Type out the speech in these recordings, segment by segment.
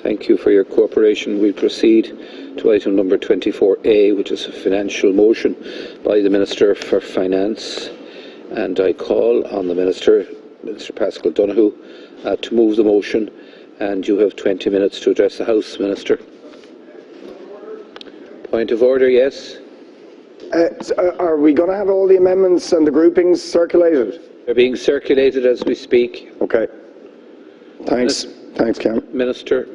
Thank you for your cooperation. We proceed to item number 24A, which is a financial motion by the Minister for Finance. And I call on the Minister, Pascal Donohue, to move the motion. And you have 20 minutes to address the House, Minister. Point of order, yes? Are we going to have all the amendments and the groupings circulated? They're being circulated as we speak. Okay. Thanks. Thanks, Cam. Minister.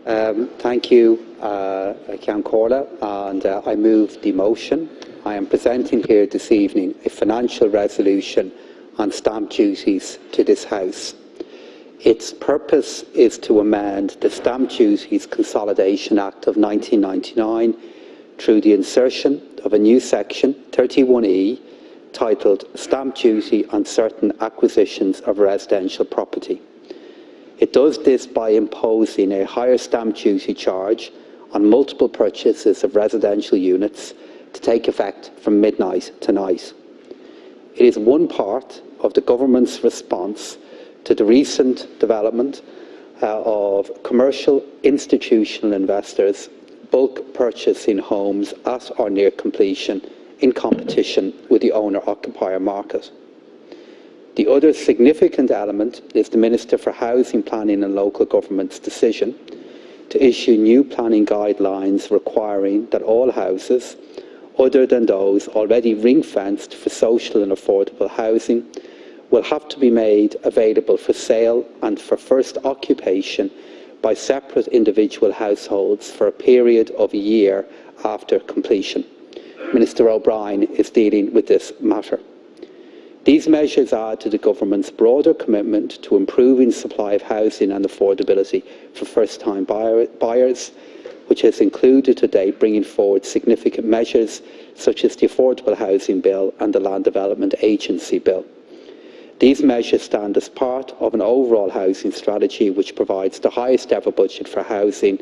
Thank you, Ceann Comhairle, and I move the motion. I am presenting here this evening a financial resolution on stamp duties to this House. Its purpose is to amend the Stamp Duties Consolidation Act of 1999 through the insertion of a new section 31E titled Stamp Duty on Certain Acquisitions of Residential Property. It does this by imposing a higher stamp duty charge on multiple purchases of residential units to take effect from midnight tonight. It is one part of the government's response to the recent development of commercial institutional investors bulk purchasing homes at or near completion in competition with the owner-occupier market. The other significant element is the Minister for Housing, Planning and Local Government's decision to issue new planning guidelines requiring that all houses, other than those already ring-fenced for social and affordable housing, will have to be made available for sale and for first occupation by separate individual households for a period of a year after completion. Minister O'Brien is dealing with this matter. These measures add to the government's broader commitment to improving supply of housing and affordability for first-time buyers, which has included to date bringing forward significant measures such as the Affordable Housing Bill and the Land Development Agency Bill. These measures stand as part of an overall housing strategy which provides the highest ever budget for housing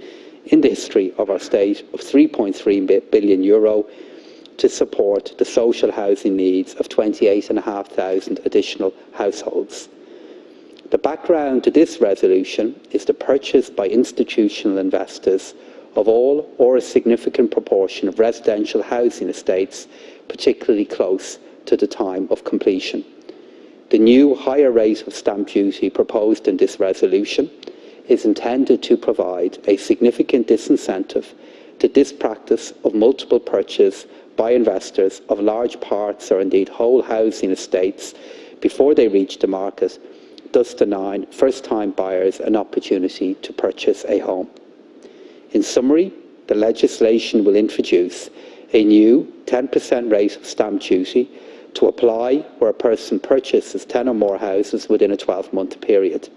in the history of our state of €3.3 billion to support the social housing needs of 28,500 additional households. The background to this resolution is the purchase by institutional investors of all or a significant proportion of residential housing estates, particularly close to the time of completion. The new higher rate of stamp duty proposed in this resolution is intended to provide a significant disincentive to this practice of multiple purchase by investors of large parts or indeed whole housing estates before they reach the market, thus denying first-time buyers an opportunity to purchase a home. In summary, the legislation will introduce a new 10% rate of stamp duty to apply where a person purchases 10 or more houses within a 12-month period.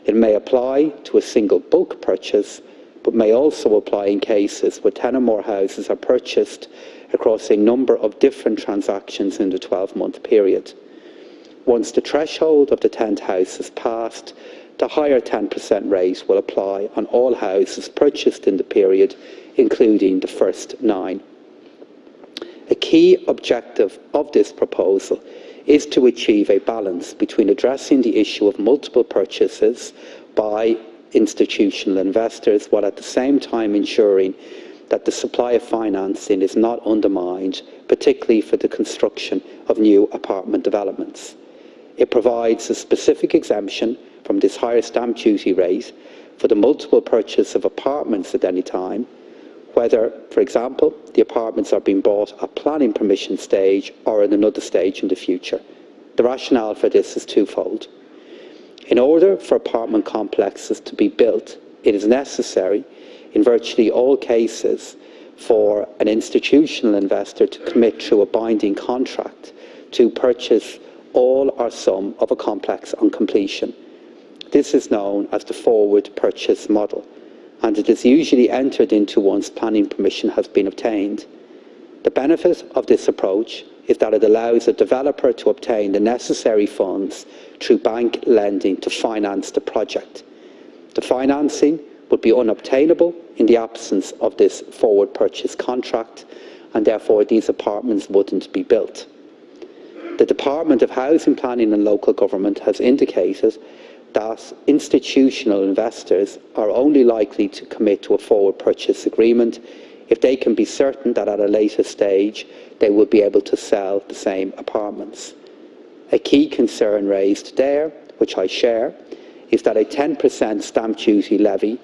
It may apply to a single bulk purchase, but may also apply in cases where 10 or more houses are purchased across a number of different transactions in the 12-month period. Once the threshold of the 10th house is passed, the higher 10% rate will apply on all houses purchased in the period, including the first 9. A key objective of this proposal is to achieve a balance between addressing the issue of multiple purchases by institutional investors while at the same time ensuring that the supply of financing is not undermined, particularly for the construction of new apartment developments. It provides a specific exemption from this higher stamp duty rate for the multiple purchase of apartments at any time, whether, for example, the apartments are being bought at planning permission stage or at another stage in the future. The rationale for this is twofold. In order for apartment complexes to be built, it is necessary, in virtually all cases, for an institutional investor to commit through a binding contract to purchase all or some of a complex on completion. This is known as the forward purchase model, and it is usually entered into once planning permission has been obtained. The benefit of this approach is that it allows a developer to obtain the necessary funds through bank lending to finance the project. The financing would be unobtainable in the absence of this forward purchase contract, and therefore these apartments wouldn't be built. The Department of Housing, Planning and Local Government has indicated that institutional investors are only likely to commit to a forward purchase agreement if they can be certain that at a later stage they will be able to sell the same apartments. A key concern raised there, which I share, is that a 10% stamp duty levy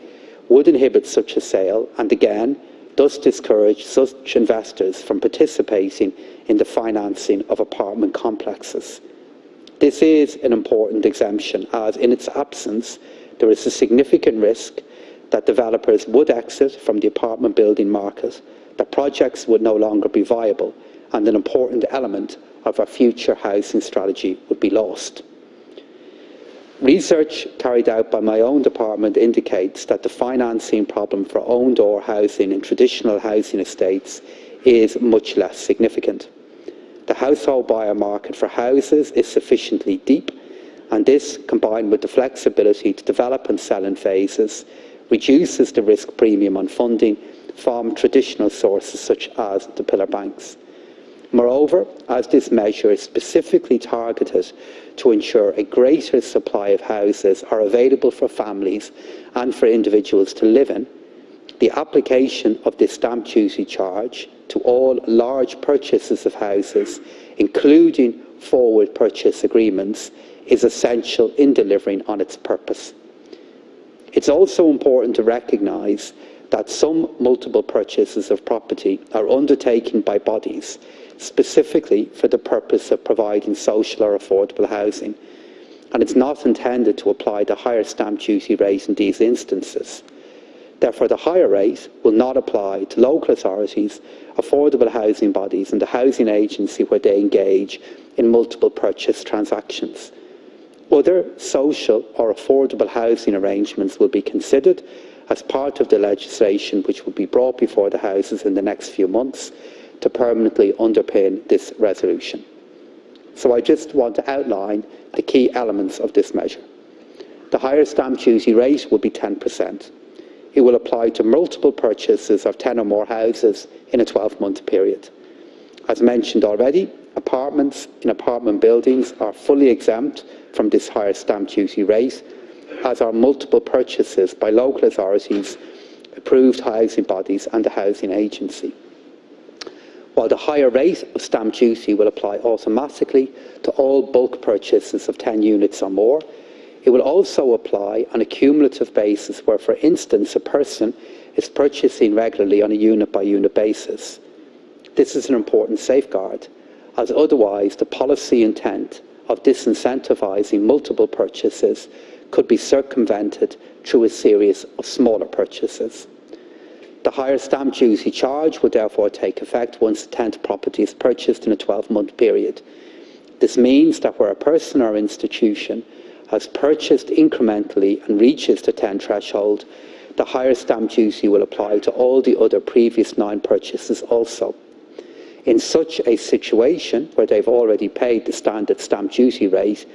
would inhibit such a sale and again thus discourage such investors from participating in the financing of apartment complexes. This is an important exemption as, in its absence, there is a significant risk that developers would exit from the apartment building market, that projects would no longer be viable, and an important element of our future housing strategy would be lost. Research carried out by my own department indicates that the financing problem for own-door housing in traditional housing estates is much less significant. The household buyer market for houses is sufficiently deep, and this, combined with the flexibility to develop and sell in phases, reduces the risk premium on funding from traditional sources such as the pillar banks. Moreover, as this measure is specifically targeted to ensure a greater supply of houses are available for families and for individuals to live in, the application of this stamp duty charge to all large purchases of houses, including forward purchase agreements, is essential in delivering on its purpose. It's also important to recognise that some multiple purchases of property are undertaken by bodies specifically for the purpose of providing social or affordable housing, and it's not intended to apply the higher stamp duty rate in these instances. Therefore, the higher rate will not apply to local authorities, affordable housing bodies and the housing agency where they engage in multiple purchase transactions. Other social or affordable housing arrangements will be considered as part of the legislation which will be brought before the Houses in the next few months to permanently underpin this resolution. So I just want to outline the key elements of this measure. The higher stamp duty rate will be 10%. It will apply to multiple purchases of 10 or more houses in a 12-month period. As mentioned already, apartments in apartment buildings are fully exempt from this higher stamp duty rate, as are multiple purchases by local authorities, approved housing bodies and the housing agency. While the higher rate of stamp duty will apply automatically to all bulk purchases of 10 units or more, it will also apply on a cumulative basis where, for instance, a person is purchasing regularly on a unit-by-unit basis. This is an important safeguard, as otherwise the policy intent of disincentivising multiple purchases could be circumvented through a series of smaller purchases. The higher stamp duty charge would therefore take effect once the 10th property is purchased in a 12-month period. This means that where a person or institution has purchased incrementally and reaches the 10 threshold, the higher stamp duty will apply to all the other previous 9 purchases also. In such a situation, where they've already paid the standard stamp duty rate,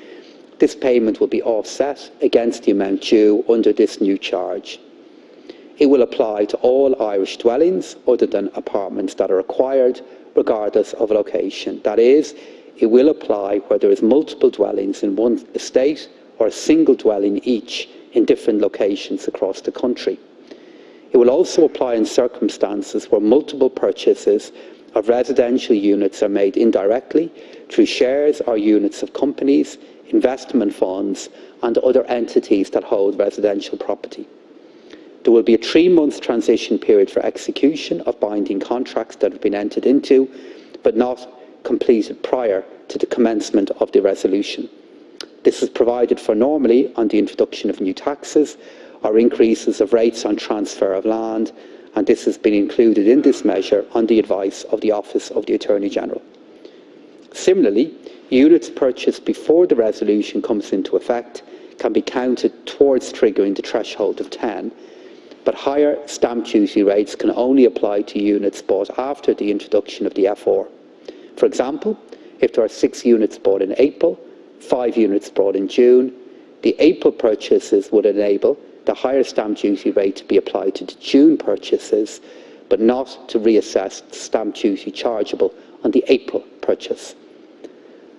this payment will be offset against the amount due under this new charge. It will apply to all Irish dwellings other than apartments that are acquired, regardless of location. That is, it will apply where there is multiple dwellings in one estate or a single dwelling each in different locations across the country. It will also apply in circumstances where multiple purchases of residential units are made indirectly through shares or units of companies, investment funds and other entities that hold residential property. There will be a 3-month transition period for execution of binding contracts that have been entered into but not completed prior to the commencement of the resolution. This is provided for normally on the introduction of new taxes or increases of rates on transfer of land, and this has been included in this measure on the advice of the Office of the Attorney-General. Similarly, units purchased before the resolution comes into effect can be counted towards triggering the threshold of 10, but higher stamp duty rates can only apply to units bought after the introduction of the F4. For example, if there are 6 units bought in April, 5 units bought in June, the April purchases would enable the higher stamp duty rate to be applied to the June purchases, but not to reassess the stamp duty chargeable on the April purchase.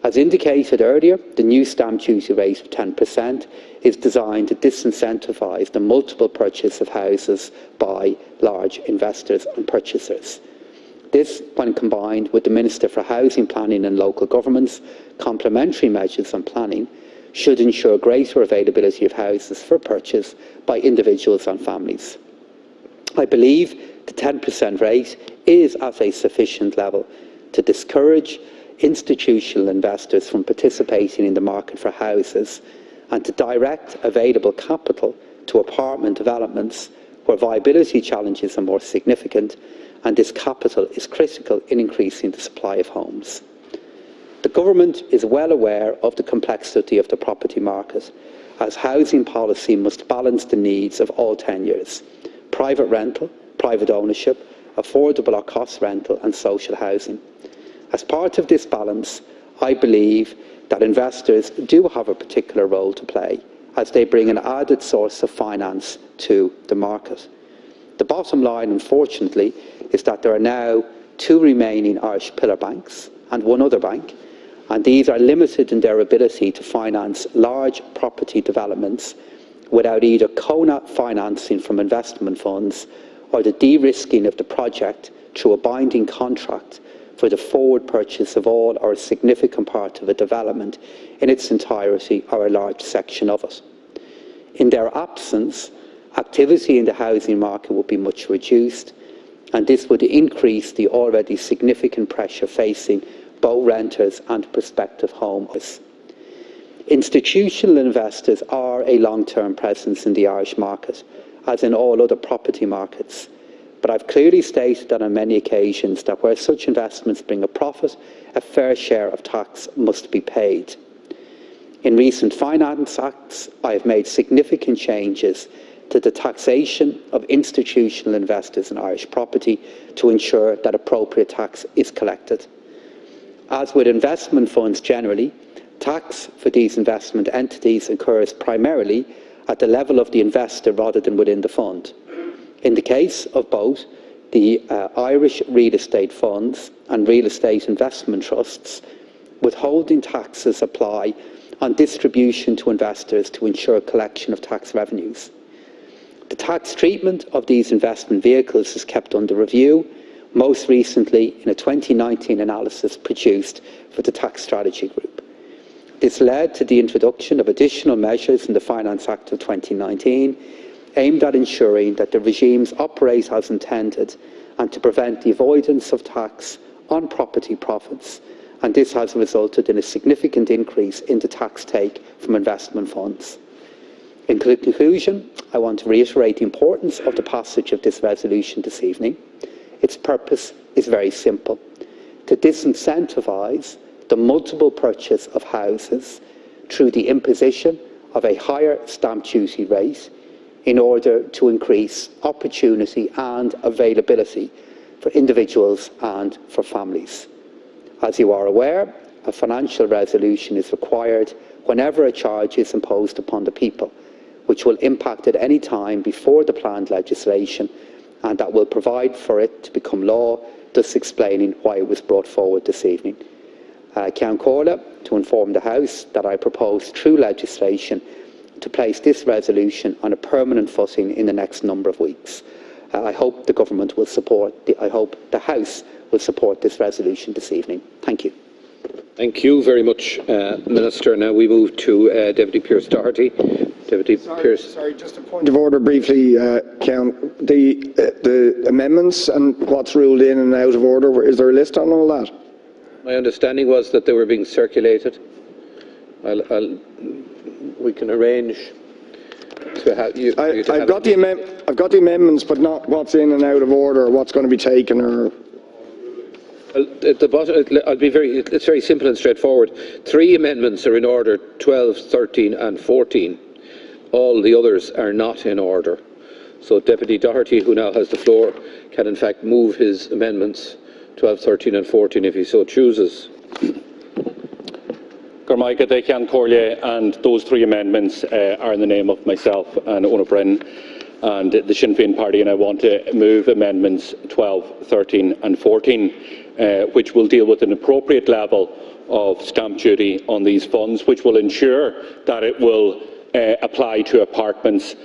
As indicated earlier, the new stamp duty rate of 10% is designed to disincentivise the multiple purchase of houses by large investors and purchasers. This, when combined with the Minister for Housing, Planning and Local Government's complementary measures on planning, should ensure greater availability of houses for purchase by individuals and families. I believe the 10% rate is at a sufficient level to discourage institutional investors from participating in the market for houses and to direct available capital to apartment developments where viability challenges are more significant, and this capital is critical in increasing the supply of homes. The Government is well aware of the complexity of the property market, as housing policy must balance the needs of all tenures: private rental, private ownership, affordable or cost rental and social housing. As part of this balance, I believe that investors do have a particular role to play, as they bring an added source of finance to the market. The bottom line, unfortunately, is that there are now 2 remaining Irish pillar banks and 1 other bank, and these are limited in their ability to finance large property developments without either co-financing from investment funds or the de-risking of the project through a binding contract for the forward purchase of all or a significant part of a development in its entirety or a large section of it. In their absence, activity in the housing market would be much reduced, and this would increase the already significant pressure facing both renters and prospective homeowners. Institutional investors are a long-term presence in the Irish market, as in all other property markets, but I've clearly stated that on many occasions that where such investments bring a profit, a fair share of tax must be paid. In recent finance acts, I have made significant changes to the taxation of institutional investors in Irish property to ensure that appropriate tax is collected. As with investment funds generally, tax for these investment entities occurs primarily at the level of the investor rather than within the fund. In the case of both the Irish real estate funds and real estate investment trusts, withholding taxes apply on distribution to investors to ensure collection of tax revenues. The tax treatment of these investment vehicles is kept under review, most recently in a 2019 analysis produced for the Tax Strategy Group. This led to the introduction of additional measures in the Finance Act of 2019, aimed at ensuring that the regimes operate as intended and to prevent the avoidance of tax on property profits, and this has resulted in a significant increase in the tax take from investment funds. In conclusion, I want to reiterate the importance of the passage of this resolution this evening. Its purpose is very simple: to disincentivise the multiple purchase of houses through the imposition of a higher stamp duty rate in order to increase opportunity and availability for individuals and for families. As you are aware, a financial resolution is required whenever a charge is imposed upon the people, which will impact at any time before the planned legislation, and that will provide for it to become law, thus explaining why it was brought forward this evening. Ceann Comhairle to inform the House that I propose through legislation to place this resolution on a permanent footing in the next number of weeks. I hope the Government will support, I hope the House will support this resolution this evening. Thank you. Thank you very much, Minister. Now we move to Deputy Pearse Doherty. Deputy Pearse. Sorry, just a point of order briefly, Ceann. The amendments and what's ruled in and out of order, is there a list on all that? My understanding was that they were being circulated. We can arrange to have you. I've got the amendments, but not what's in and out of order, or what's going to be taken, or. Well, at the bottom, it's very simple and straightforward. 3 amendments are in order: 12, 13, and 14. All the others are not in order. So Deputy Doherty, who now has the floor, can in fact move his amendments 12, 13, and 14 if he so chooses. Ceann Comhairle, and those 3 amendments are in the name of myself and Ona Brennan and the Sinn Féin Party, and I want to move amendments 12, 13 and 14, which will deal with an appropriate level of stamp duty on these funds, which will ensure that it will apply to apartments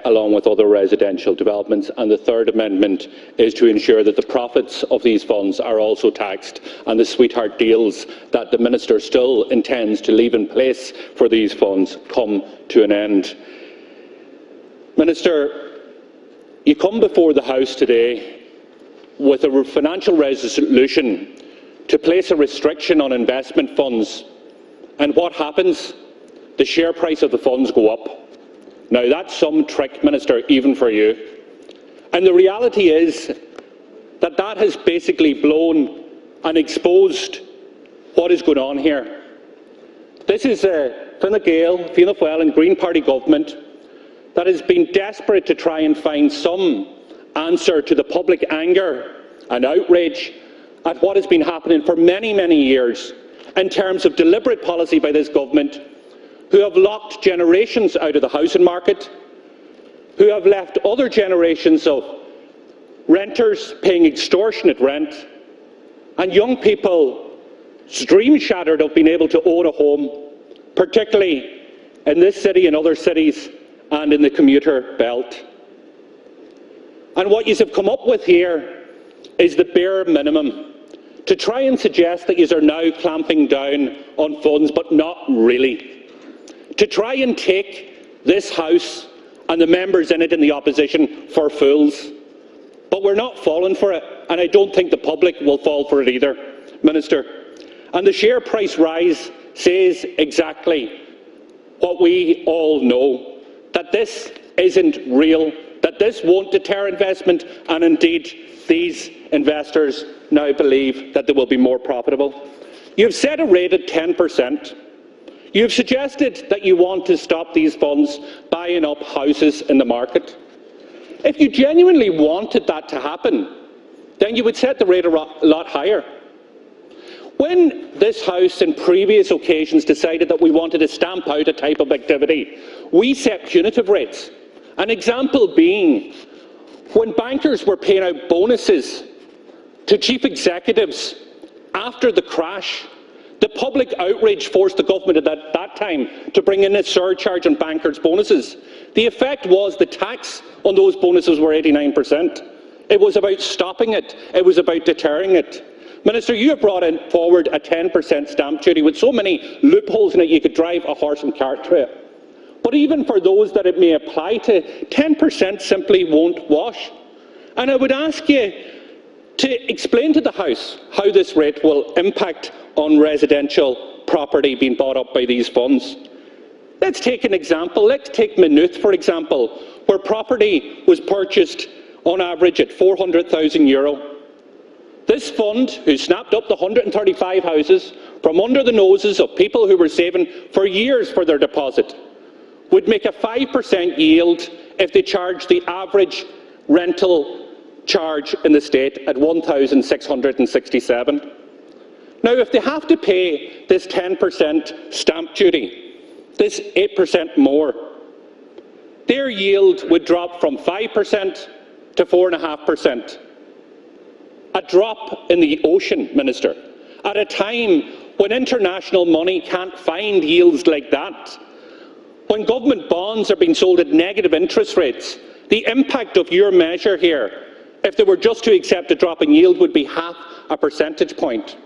along with other residential developments. And the third amendment is to ensure that the profits of these funds are also taxed and the sweetheart deals that the Minister still intends to leave in place for these funds come to an end. Minister, you come before the House today with a financial resolution to place a restriction on investment funds, and what happens? The share price of the funds go up. Now that's some trick, Minister, even for you. And the reality is that that has basically blown and exposed what is going on here. This is a Fine Gael, Fianna Fáil and Green Party government that has been desperate to try and find some answer to the public anger and outrage at what has been happening for many, many years in terms of deliberate policy by this government, who have locked generations out of the housing market, who have left other generations of renters paying extortionate rent, and young people's dream shattered of being able to own a home, particularly in this city and other cities and in the commuter belt. And what you have come up with here is the bare minimum, to try and suggest that you are now clamping down on funds, but not really. To try and take this House and the members in it in the opposition for fools. But we're not falling for it, and I don't think the public will fall for it either, Minister. And the share price rise says exactly what we all know, that this isn't real, that this won't deter investment, and indeed these investors now believe that they will be more profitable. You've set a rate at 10%. You've suggested that you want to stop these funds buying up houses in the market. If you genuinely wanted that to happen, then you would set the rate a lot higher. When this House in previous occasions decided that we wanted to stamp out a type of activity, we set punitive rates. An example being when bankers were paying out bonuses to chief executives after the crash. The public outrage forced the government at that time to bring in a surcharge on bankers' bonuses. The effect was the tax on those bonuses were 89%. It was about stopping it. It was about deterring it. Minister, you have brought forward a 10% stamp duty with so many loopholes in it you could drive a horse and cart to it. But even for those that it may apply to, 10% simply won't wash. And I would ask you to explain to the House how this rate will impact on residential property being bought up by these funds. Let's take an example. Let's take Maynooth, for example, where property was purchased on average at €400,000. This fund, who snapped up the 135 houses from under the noses of people who were saving for years for their deposit, would make a 5% yield if they charged the average rental charge in the state at $1,667. Now, if they have to pay this 10% stamp duty, this 8% more, their yield would drop from 5% to 4.5%. A drop in the ocean, Minister, at a time when international money can't find yields like that. When government bonds are being sold at negative interest rates, the impact of your measure here, if they were just to accept a drop in yield, would be 0.5 percentage point.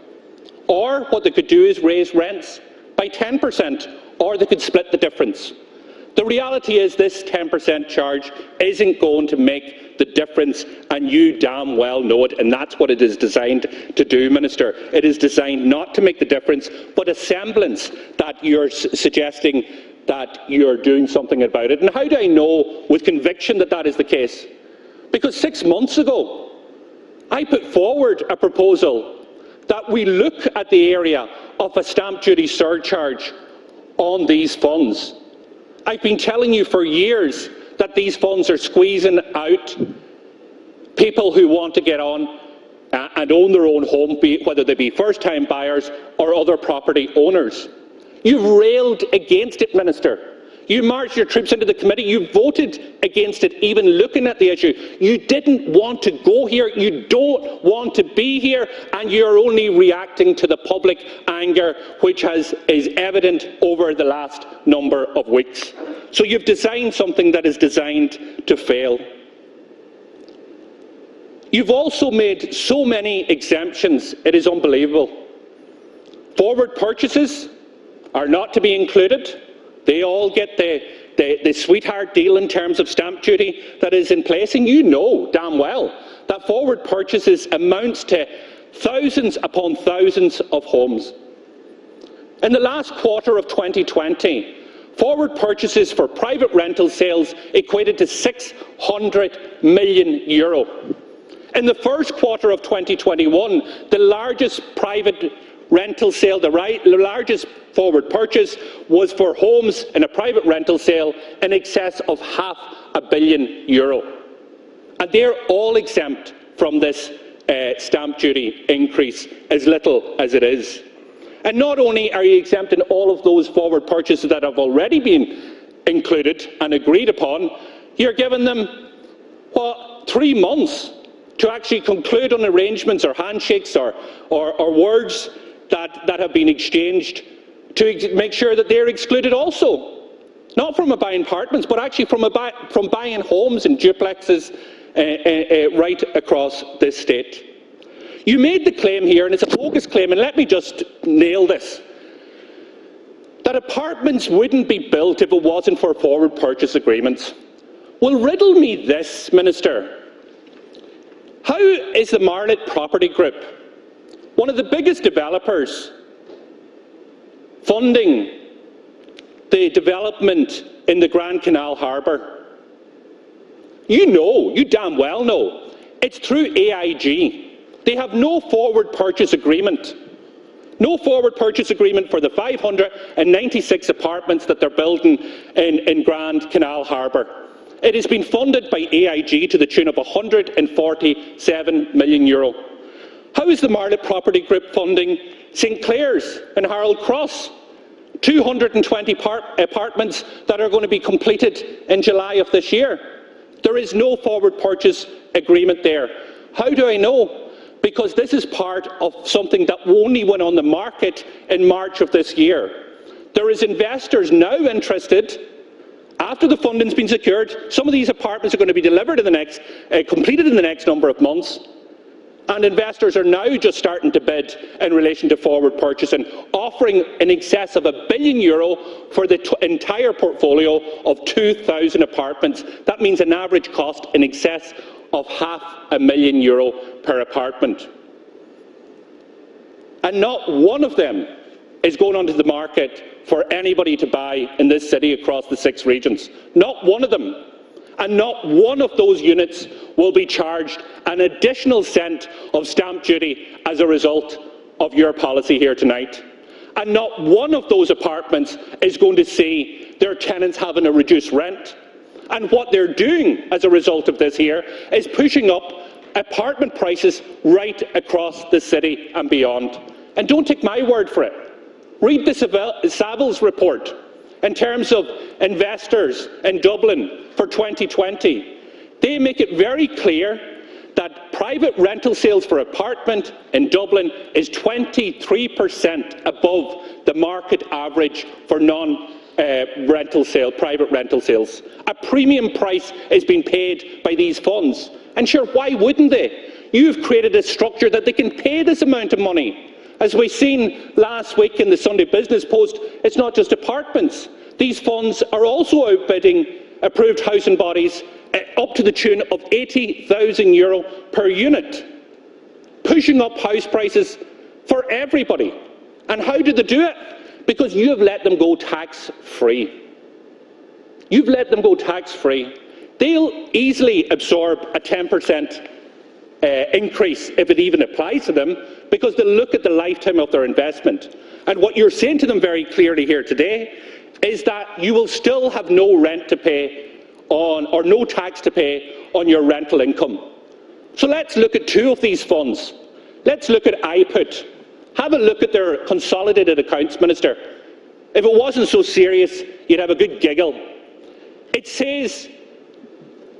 Or what they could do is raise rents by 10%, or they could split the difference. The reality is this 10% charge isn't going to make the difference, and you damn well know it, and that's what it is designed to do, Minister. It is designed not to make the difference, but a semblance that you're suggesting that you're doing something about it. And how do I know with conviction that that is the case? Because 6 months ago, I put forward a proposal that we look at the area of a stamp duty surcharge on these funds. I've been telling you for years that these funds are squeezing out people who want to get on and own their own home, whether they be first-time buyers or other property owners. You've railed against it, Minister. You marched your troops into the committee. You voted against it, even looking at the issue. You didn't want to go here. You don't want to be here. And you're only reacting to the public anger, which is evident over the last number of weeks. So you've designed something that is designed to fail. You've also made so many exemptions, it is unbelievable. Forward purchases are not to be included. They all get the sweetheart deal in terms of stamp duty that is in place, and you know damn well that forward purchases amounts to thousands upon thousands of homes. In the last quarter of 2020, forward purchases for private rental sales equated to €600 million. In the first quarter of 2021, the largest private rental sale, the largest forward purchase, was for homes in a private rental sale in excess of €500 million. And they're all exempt from this stamp duty increase, as little as it is. And not only are you exempting all of those forward purchases that have already been included and agreed upon, you're giving them, 3 months to actually conclude on arrangements or handshakes or words that have been exchanged to make sure that they're excluded also. Not from buying apartments, but actually from buying homes and duplexes right across this state. You made the claim here, and it's a bogus claim, and let me just nail this, that apartments wouldn't be built if it wasn't for forward purchase agreements. Well, riddle me this, Minister. How is the Marlet Property Group, one of the biggest developers, funding the development in the Grand Canal Harbour? You damn well know, it's through AIG. They have no forward purchase agreement. No forward purchase agreement for the 596 apartments that they're building in Grand Canal Harbour. It has been funded by AIG to the tune of €147 million. How is the Marlet Property Group funding St Clair's and Harold Cross? 220 apartments that are going to be completed in July of this year. There is no forward purchase agreement there. How do I know? Because this is part of something that only went on the market in March of this year. There is investors now interested, after the funding's been secured. Some of these apartments are going to be delivered in the next, completed in the next number of months. And investors are now just starting to bid in relation to forward purchasing, offering in excess of €1 billion for the entire portfolio of 2,000 apartments. That means an average cost in excess of €500,000 per apartment. And not one of them is going onto the market for anybody to buy in this city across the 6 regions. Not one of them. And not one of those units will be charged an additional cent of stamp duty as a result of your policy here tonight. And not one of those apartments is going to see their tenants having a reduced rent. And what they're doing as a result of this here is pushing up apartment prices right across the city and beyond. And don't take my word for it. Read the Savills report in terms of investors in Dublin for 2020. They make it very clear that private rental sales for apartment in Dublin is 23% above the market average for private rental sales. A premium price is being paid by these funds. And sure, why wouldn't they? You've created a structure that they can pay this amount of money. As we've seen last week in the Sunday Business Post, it's not just apartments. These funds are also outbidding approved housing bodies up to the tune of €80,000 per unit, pushing up house prices for everybody. And how do they do it? Because you have let them go tax-free. You've let them go tax-free. They'll easily absorb a 10% increase if it even applies to them, because they'll look at the lifetime of their investment. And what you're saying to them very clearly here today is that you will still have no rent to pay on, or no tax to pay on your rental income. So let's look at 2 of these funds. Let's look at IPUT. Have a look at their consolidated accounts, Minister. If it wasn't so serious, you'd have a good giggle. It says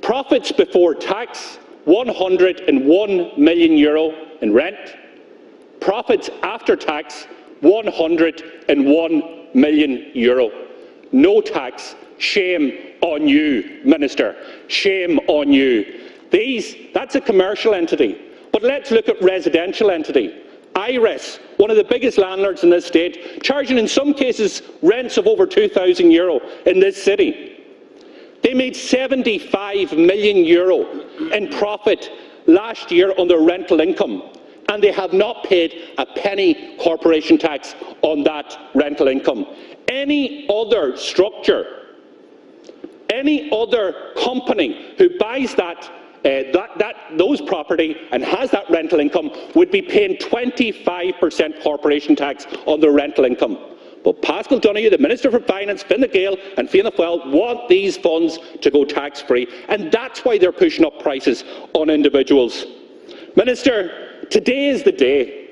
profits before tax, €101 million in rent. Profits after tax, €101 million. No tax. Shame on you, Minister. Shame on you. That's a commercial entity. But let's look at residential entity. Iris, one of the biggest landlords in this state, charging in some cases rents of over €2,000 in this city. They made €75 million in profit last year on their rental income, and they have not paid a penny corporation tax on that rental income. Any other structure, any other company who buys those property and has that rental income would be paying 25% corporation tax on their rental income. But Pascal Donohue, the Minister for Finance, Fine Gael and Fianna Fáil want these funds to go tax-free, and that's why they're pushing up prices on individuals. Minister, today is the day.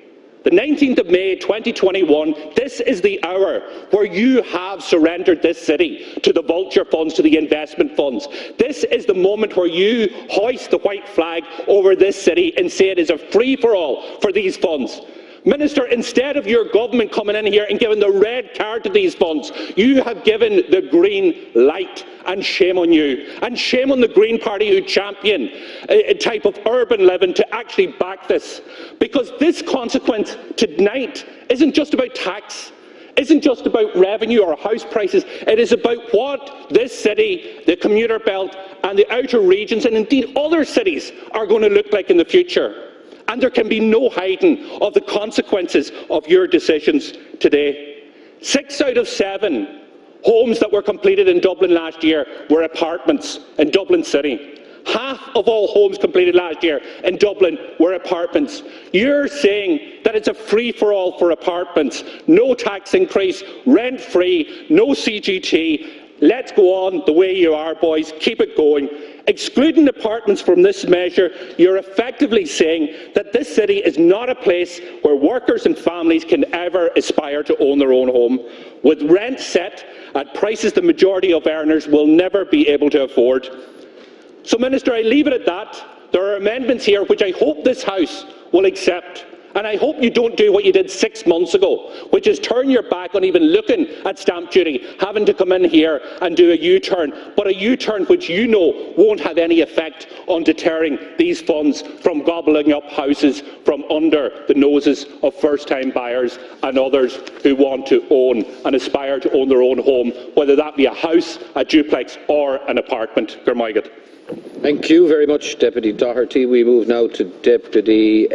The 19th of May 2021, this is the hour where you have surrendered this city to the vulture funds, to the investment funds. This is the moment where you hoist the white flag over this city and say it is a free-for-all for these funds. Minister, instead of your government coming in here and giving the red card to these funds, you have given the green light, and shame on you. And shame on the Green Party who champion a type of urban living to actually back this. Because this consequence tonight isn't just about tax, isn't just about revenue or house prices. It is about what this city, the commuter belt and the outer regions, and indeed other cities, are going to look like in the future. And there can be no hiding of the consequences of your decisions today. 6 out of 7 homes that were completed in Dublin last year were apartments in Dublin City. Half of all homes completed last year in Dublin were apartments. You're saying that it's a free-for-all for apartments. No tax increase, rent-free, no CGT. Let's go on the way you are, boys. Keep it going. Excluding apartments from this measure, you're effectively saying that this city is not a place where workers and families can ever aspire to own their own home, with rent set at prices the majority of earners will never be able to afford. So, Minister, I leave it at that. There are amendments here which I hope this House will accept. And I hope you don't do what you did 6 months ago, which is turn your back on even looking at stamp duty, having to come in here and do a U-turn, but a U-turn which you know won't have any effect on deterring these funds from gobbling up houses from under the noses of first-time buyers and others who want to own and aspire to own their own home, whether that be a house, a duplex or an apartment. Gormaigad. Thank you very much, Deputy Doherty. We move now to Deputy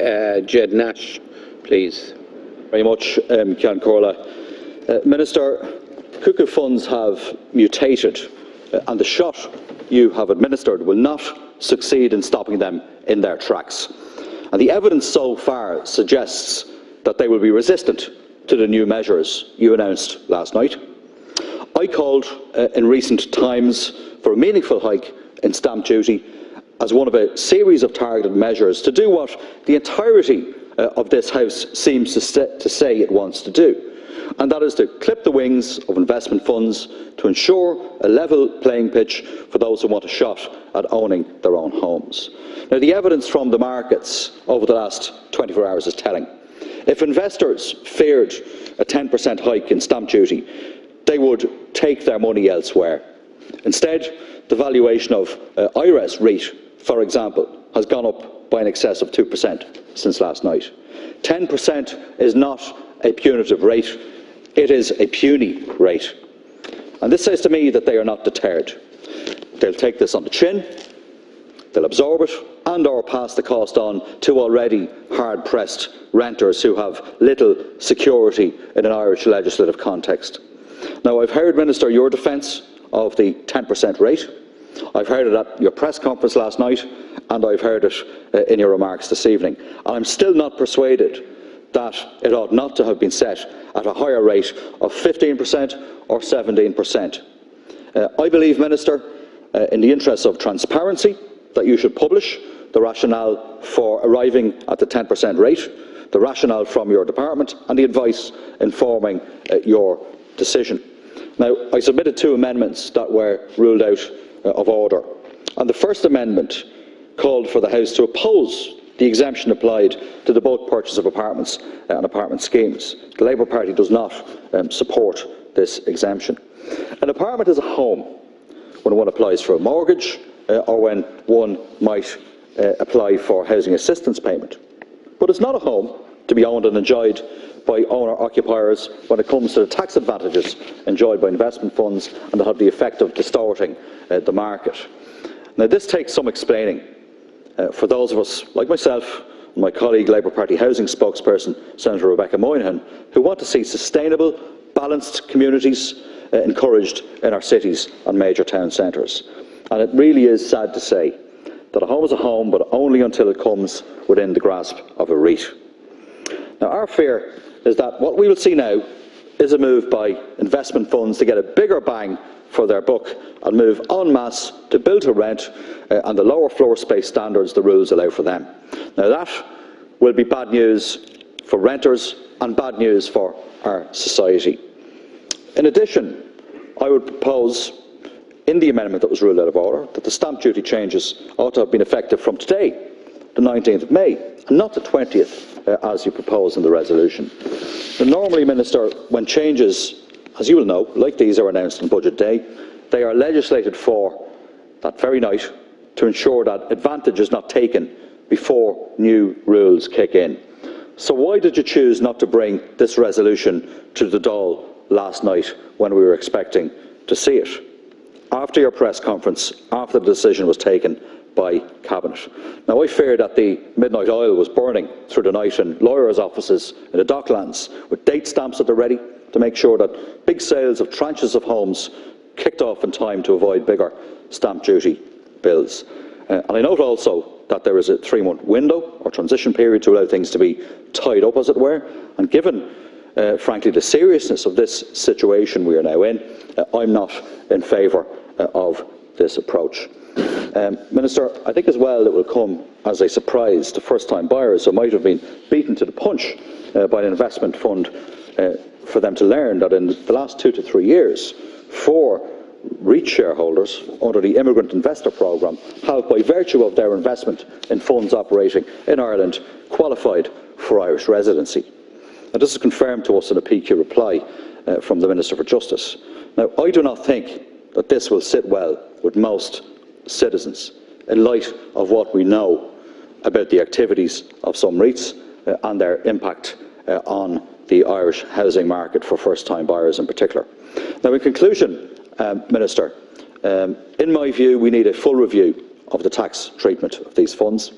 Jed Nash, please. Very much, Ceann Comhairle. Minister, cuckoo funds have mutated, and the shot you have administered will not succeed in stopping them in their tracks. And the evidence so far suggests that they will be resistant to the new measures you announced last night. I called in recent times for a meaningful hike in stamp duty as one of a series of targeted measures to do what the entirety of this House seems to say it wants to do, and that is to clip the wings of investment funds to ensure a level playing pitch for those who want a shot at owning their own homes. Now, the evidence from the markets over the last 24 hours is telling. If investors feared a 10% hike in stamp duty, they would take their money elsewhere. Instead, the valuation of IRES REIT, for example, has gone up by in excess of 2% since last night. 10% is not a punitive rate, it is a puny rate. And this says to me that they are not deterred. They'll take this on the chin, they'll absorb it, and or pass the cost on to already hard-pressed renters who have little security in an Irish legislative context. Now, I've heard, Minister, your defence of the 10% rate. I've heard it at your press conference last night, and I've heard it in your remarks this evening. And I'm still not persuaded that it ought not to have been set at a higher rate of 15% or 17%. I believe, Minister, in the interests of transparency, that you should publish the rationale for arriving at the 10% rate, the rationale from your department, and the advice informing your decision. Now, I submitted 2 amendments that were ruled out of order. And the first amendment called for the House to oppose the exemption applied to the bulk purchase of apartments and apartment schemes. The Labour Party does not support this exemption. An apartment is a home when one applies for a mortgage or when one might apply for housing assistance payment. But it's not a home to be owned and enjoyed by owner-occupiers when it comes to the tax advantages enjoyed by investment funds and that have the effect of distorting the market. Now, this takes some explaining for those of us, like myself and my colleague Labour Party housing spokesperson, Senator Rebecca Moynihan, who want to see sustainable, balanced communities encouraged in our cities and major town centres. And it really is sad to say that a home is a home, but only until it comes within the grasp of a REIT. Now, our fear is that what we will see now is a move by investment funds to get a bigger bang for their buck and move en masse to build to rent and the lower floor space standards the rules allow for them. Now, that will be bad news for renters and bad news for our society. In addition, I would propose in the amendment that was ruled out of order that the stamp duty changes ought to have been effective from today, the 19th of May, and not the 20th, as you propose in the resolution. Now, normally, Minister, when changes, as you will know, like these are announced on Budget Day, they are legislated for that very night to ensure that advantage is not taken before new rules kick in. So why did you choose not to bring this resolution to the Dáil last night when we were expecting to see it? After your press conference, after the decision was taken by Cabinet. Now, I fear that the midnight oil was burning through the night in lawyers' offices in the Docklands with date stamps at the ready to make sure that big sales of tranches of homes kicked off in time to avoid bigger stamp duty bills. And I note also that there is a 3-month window or transition period to allow things to be tied up, as it were. And given, frankly, the seriousness of this situation we are now in, I'm not in favour of this approach. Minister, I think as well it will come as a surprise to first-time buyers who might have been beaten to the punch by an investment fund for them to learn that in the last 2 to 3 years, 4 REIT shareholders under the Immigrant Investor Programme have, by virtue of their investment in funds operating in Ireland, qualified for Irish residency. Now, this is confirmed to us in a PQ reply from the Minister for Justice. Now, I do not think that this will sit well with most citizens in light of what we know about the activities of some REITs and their impact on the Irish housing market for first-time buyers in particular. Now, in conclusion, Minister, in my view, we need a full review of the tax treatment of these funds.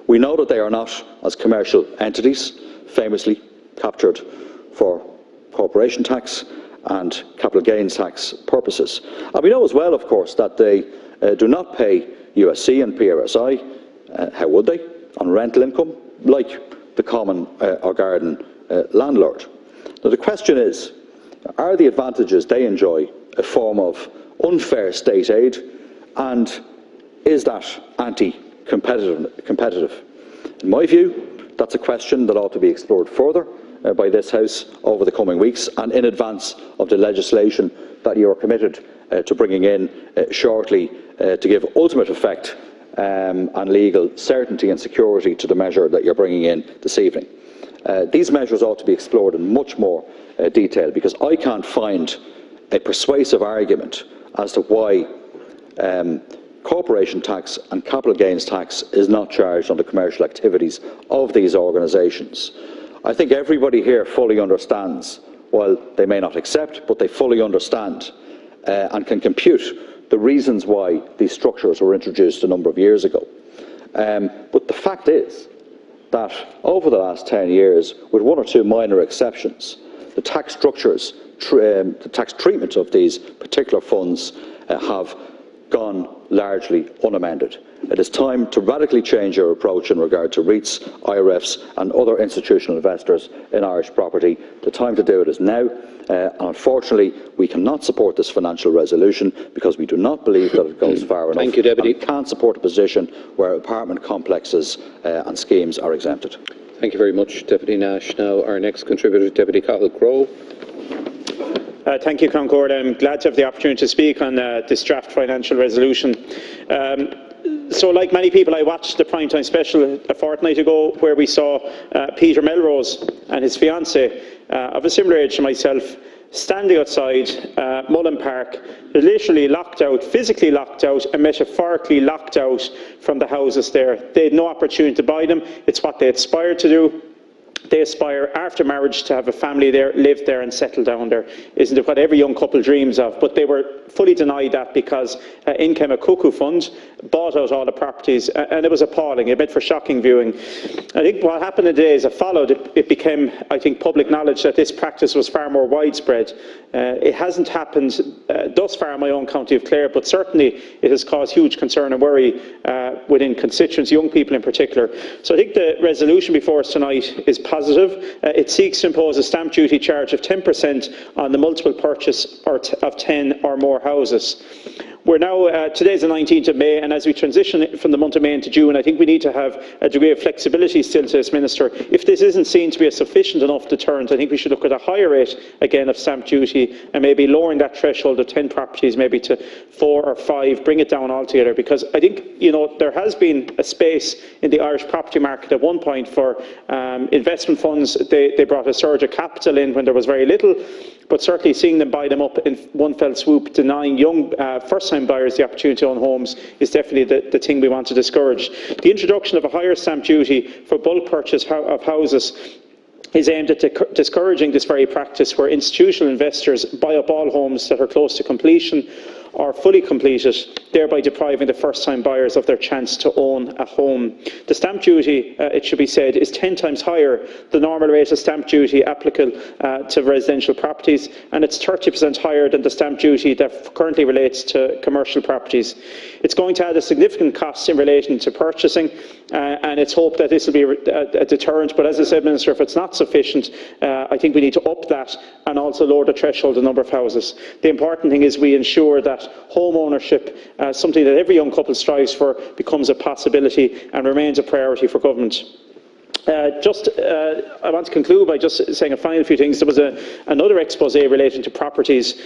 We know that they are not as commercial entities, famously captured for corporation tax and capital gains tax purposes. And we know as well, of course, that they do not pay USC and PRSI, how would they, on rental income, like the common or garden landlord. Now, the question is, are the advantages they enjoy a form of unfair state aid, and is that anti-competitive? In my view, that's a question that ought to be explored further by this House over the coming weeks and in advance of the legislation that you are committed to bringing in shortly to give ultimate effect and legal certainty and security to the measure that you're bringing in this evening. These measures ought to be explored in much more detail, because I can't find a persuasive argument as to why corporation tax and capital gains tax is not charged on the commercial activities of these organisations. I think everybody here fully understands, while they may not accept, but they fully understand and can compute the reasons why these structures were introduced a number of years ago. But the fact is that over the last 10 years, with 1 or 2 minor exceptions, the tax structures, the tax treatment of these particular funds have gone largely unamended. It is time to radically change your approach in regard to REITs, IRFs and other institutional investors in Irish property. The time to do it is now. And unfortunately, we cannot support this financial resolution because we do not believe that it goes far enough. Thank you, Deputy. And we can't support a position where apartment complexes and schemes are exempted. Thank you very much, Deputy Nash. Now, our next contributor, Deputy Cathal Crowe. Thank you, Concord. I'm glad to have the opportunity to speak on this draft financial resolution. So, like many people, I watched the primetime special a fortnight ago where we saw Peter Melrose and his fiancée, of a similar age to myself, standing outside Mullen Park, literally locked out, physically locked out and metaphorically locked out from the houses there. They had no opportunity to buy them. It's what they aspired to do. They aspire after marriage to have a family there, live there and settle down there. Isn't it what every young couple dreams of? But they were fully denied that because in came a cuckoo fund, bought out all the properties, and it was appalling. It made for shocking viewing. I think what happened in the days that followed, it became, I think, public knowledge that this practice was far more widespread. It hasn't happened thus far in my own county of Clare, but certainly it has caused huge concern and worry within constituents, young people in particular. So I think the resolution before us tonight is positive. It seeks to impose a stamp duty charge of 10% on the multiple purchase of 10 or more houses. We're now, today's the 19th of May, and as we transition from the month of May into June, I think we need to have a degree of flexibility still to this, Minister. If this isn't seen to be a sufficient enough deterrent, I think we should look at a higher rate, again, of stamp duty, and maybe lowering that threshold of 10 properties, maybe to 4 or 5, bring it down altogether, because I think, you know, there has been a space in the Irish property market at one point for investment funds. They brought a surge of capital in when there was very little, but certainly seeing them buy them up in one fell swoop, denying young first-time buyers the opportunity to own homes, is definitely the thing we want to discourage. The introduction of a higher stamp duty for bulk purchase of houses is aimed at discouraging this very practice where institutional investors buy up all homes that are close to completion or fully completed, thereby depriving the first-time buyers of their chance to own a home. The stamp duty, it should be said, is 10 times higher the normal rate of stamp duty applicable to residential properties, and it's 30% higher than the stamp duty that currently relates to commercial properties. It's going to add a significant cost in relation to purchasing, and it's hoped that this will be a deterrent. But as I said, Minister, if it's not sufficient, I think we need to up that and also lower the threshold of number of houses. The important thing is we ensure that home ownership, something that every young couple strives for, becomes a possibility and remains a priority for government. I want to conclude by just saying a final few things. There was another expose relating to properties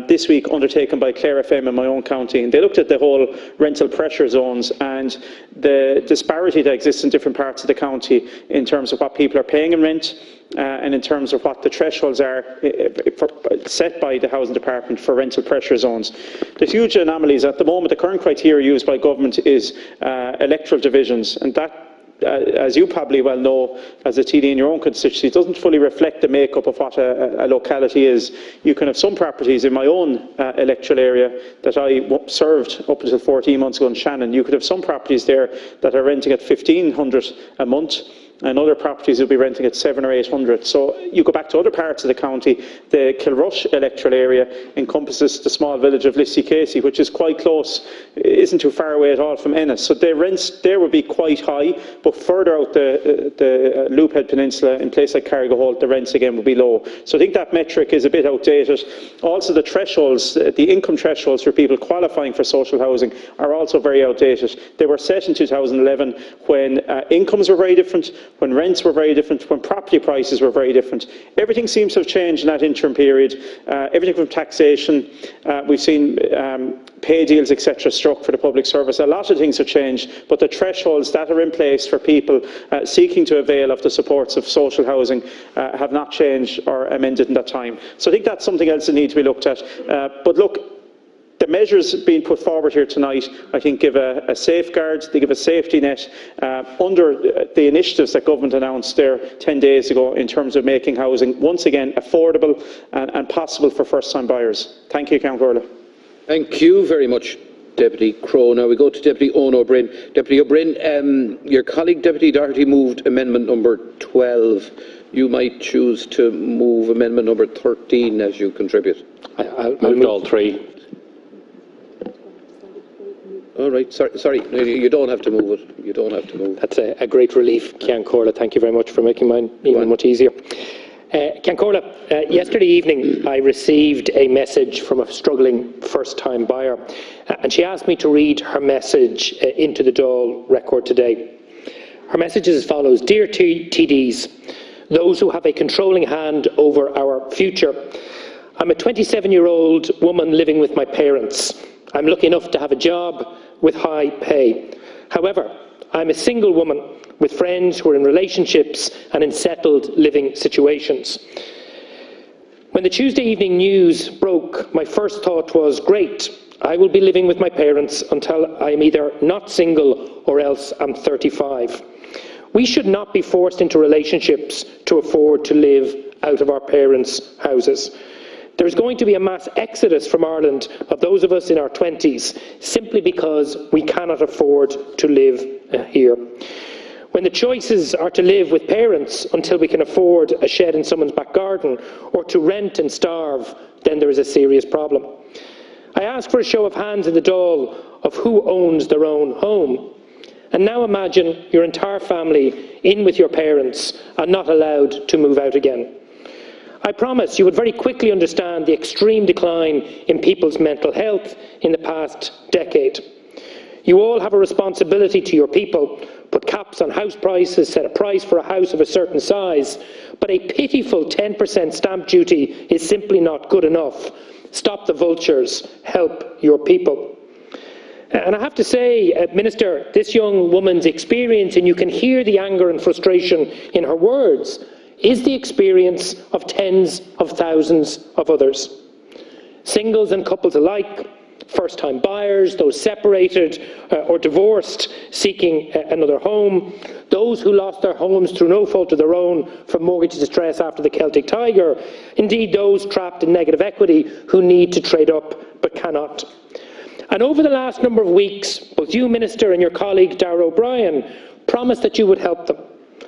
this week undertaken by Clare FM in my own county, and they looked at the whole rental pressure zones and the disparity that exists in different parts of the county in terms of what people are paying in rent and in terms of what the thresholds are set by the Housing Department for rental pressure zones. There's huge anomalies. At the moment, the current criteria used by government is electoral divisions, and that, as you probably well know, as a TD in your own constituency, doesn't fully reflect the makeup of what a locality is. You can have some properties in my own electoral area that I served up until 14 months ago in Shannon. You could have some properties there that are renting at $1,500 a month, and other properties will be renting at $700 or $800. So you go back to other parts of the county. The Kilrush electoral area encompasses the small village of Lissie-Casey, which is quite close, isn't too far away at all from Ennis. So the rents there would be quite high, but further out the Loophead Peninsula, in places like Carrigaholt, the rents again would be low. So I think that metric is a bit outdated. Also, the thresholds, the income thresholds for people qualifying for social housing are also very outdated. They were set in 2011 when incomes were very different, when rents were very different, when property prices were very different. Everything seems to have changed in that interim period. Everything from taxation, we've seen pay deals, etc., struck for the public service. A lot of things have changed, but the thresholds that are in place for people seeking to avail of the supports of social housing have not changed or amended in that time. So I think that's something else that needs to be looked at. But look, the measures being put forward here tonight, I think, give a safeguard, they give a safety net under the initiatives that government announced there 10 days ago in terms of making housing, once again, affordable and possible for first-time buyers. Thank you, Count Corla. Thank you very much, Deputy Crowe. Now we go to Deputy Owen O'Brien. Deputy O'Brien, your colleague Deputy Doherty moved amendment number 12. You might choose to move amendment number 13 as you contribute. I'll move all three. All right, sorry, you don't have to move it. You don't have to move it. That's a great relief, Cian Corla. Thank you very much for making mine even much easier. Cian Corla, yesterday evening I received a message from a struggling first-time buyer, and she asked me to read her message into the Dáil record today. Her message is as follows: Dear TDs, those who have a controlling hand over our future, I'm a 27-year-old woman living with my parents. I'm lucky enough to have a job with high pay. However, I'm a single woman with friends who are in relationships and in settled living situations. When the Tuesday evening news broke, my first thought was, great, I will be living with my parents until I'm either not single or else I'm 35. We should not be forced into relationships to afford to live out of our parents' houses. There is going to be a mass exodus from Ireland of those of us in our 20s simply because we cannot afford to live here. When the choices are to live with parents until we can afford a shed in someone's back garden or to rent and starve, then there is a serious problem. I ask for a show of hands in the Dáil of who owns their own home. And now imagine your entire family in with your parents and not allowed to move out again. I promise you would very quickly understand the extreme decline in people's mental health in the past decade. You all have a responsibility to your people. Put caps on house prices, set a price for a house of a certain size, but a pitiful 10% stamp duty is simply not good enough. Stop the vultures, help your people. And I have to say, Minister, this young woman's experience, and you can hear the anger and frustration in her words, is the experience of tens of thousands of others. Singles and couples alike, first-time buyers, those separated or divorced seeking another home, those who lost their homes through no fault of their own from mortgage distress after the Celtic Tiger, indeed those trapped in negative equity who need to trade up but cannot. And over the last number of weeks, both you, Minister, and your colleague, Darragh O'Brien, promised that you would help them,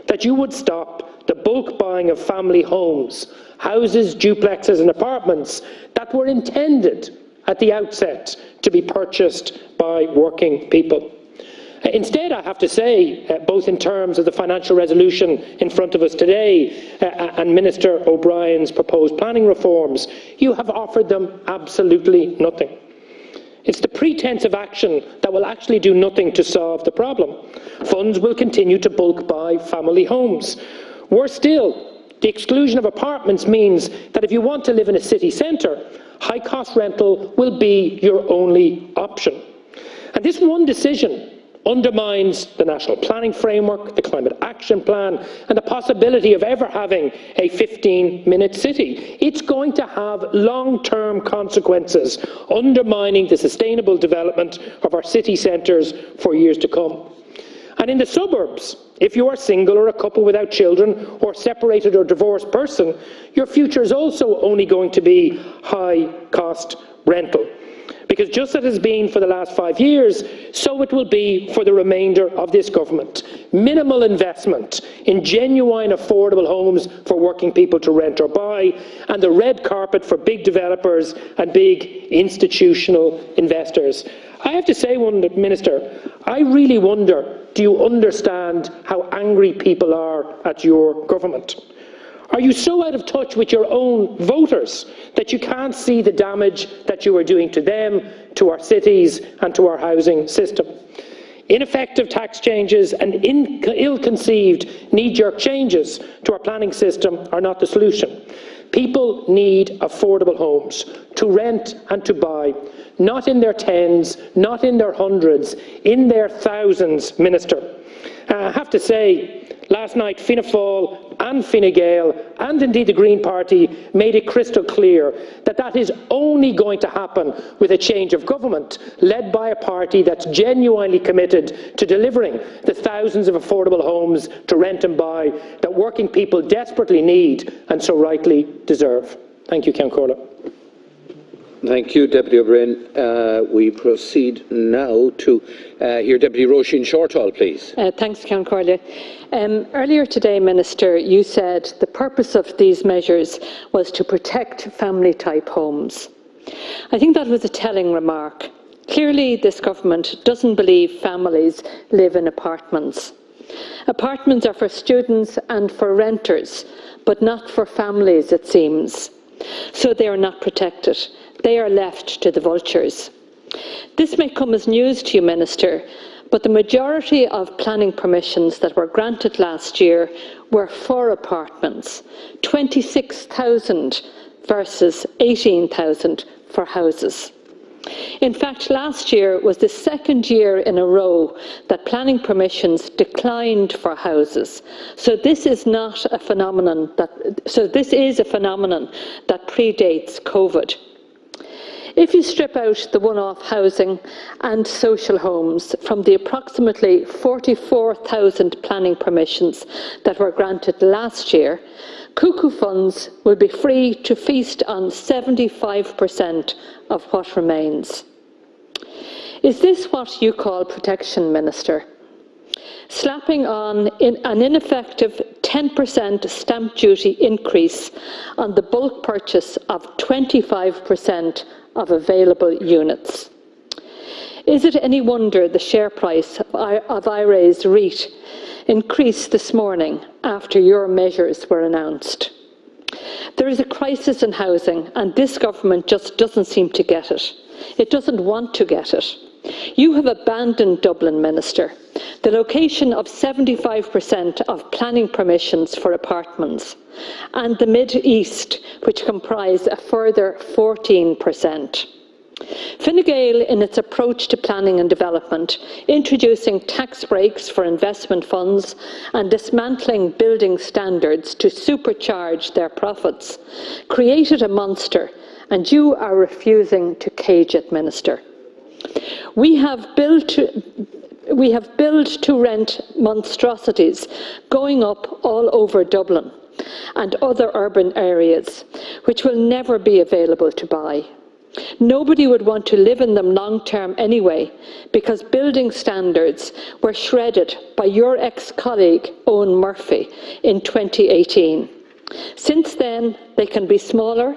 that you would stop the bulk buying of family homes, houses, duplexes and apartments that were intended at the outset to be purchased by working people. Instead, I have to say, both in terms of the financial resolution in front of us today and Minister O'Brien's proposed planning reforms, you have offered them absolutely nothing. It's the pretence of action that will actually do nothing to solve the problem. Funds will continue to bulk buy family homes. Worse still, the exclusion of apartments means that if you want to live in a city centre, high-cost rental will be your only option. And this one decision undermines the national planning framework, the climate action plan, and the possibility of ever having a 15-minute city. It's going to have long-term consequences, undermining the sustainable development of our city centres for years to come. And in the suburbs, if you are single or a couple without children or separated or divorced person, your future is also only going to be high-cost rental. Because just as it has been for the last 5 years, so it will be for the remainder of this government. Minimal investment in genuine affordable homes for working people to rent or buy, and the red carpet for big developers and big institutional investors. I have to say, Minister, I really wonder, do you understand how angry people are at your government? Are you so out of touch with your own voters that you can't see the damage that you are doing to them, to our cities and to our housing system? Ineffective tax changes and ill-conceived knee-jerk changes to our planning system are not the solution. People need affordable homes to rent and to buy, not in their tens, not in their hundreds, in their thousands, Minister. I have to say, last night Fianna Fáil and Fine Gael and indeed the Green Party made it crystal clear that that is only going to happen with a change of government led by a party that's genuinely committed to delivering the thousands of affordable homes to rent and buy that working people desperately need and so rightly deserve. Thank you, Ceann Comhairle. Thank you, Deputy O'Brien. We proceed now to hear Deputy Roisin Shortall, please. Thanks, Ceann Comhairle. Earlier today, Minister, you said the purpose of these measures was to protect family-type homes. I think that was a telling remark. Clearly, this government doesn't believe families live in apartments. Apartments are for students and for renters, but not for families, it seems. So they are not protected. They are left to the vultures. This may come as news to you, Minister, but the majority of planning permissions that were granted last year were for apartments. 26,000 versus 18,000 for houses. In fact, last year was the second year in a row that planning permissions declined for houses. So this is a phenomenon that predates COVID. If you strip out the one-off housing and social homes from the approximately 44,000 planning permissions that were granted last year, cuckoo funds will be free to feast on 75% of what remains. Is this what you call protection, Minister? Slapping on an ineffective 10% stamp duty increase on the bulk purchase of 25% of available units. Is it any wonder the share price of IRA's REIT increased this morning after your measures were announced? There is a crisis in housing, and this government just doesn't seem to get it. It doesn't want to get it. You have abandoned Dublin, Minister, the location of 75% of planning permissions for apartments, and the Mid-East, which comprise a further 14%. Fine Gael, in its approach to planning and development, introducing tax breaks for investment funds and dismantling building standards to supercharge their profits, created a monster, and you are refusing to cage it, Minister. We have build-to-rent monstrosities going up all over Dublin and other urban areas, which will never be available to buy. Nobody would want to live in them long-term anyway, because building standards were shredded by your ex-colleague, Owen Murphy, in 2018. Since then, they can be smaller,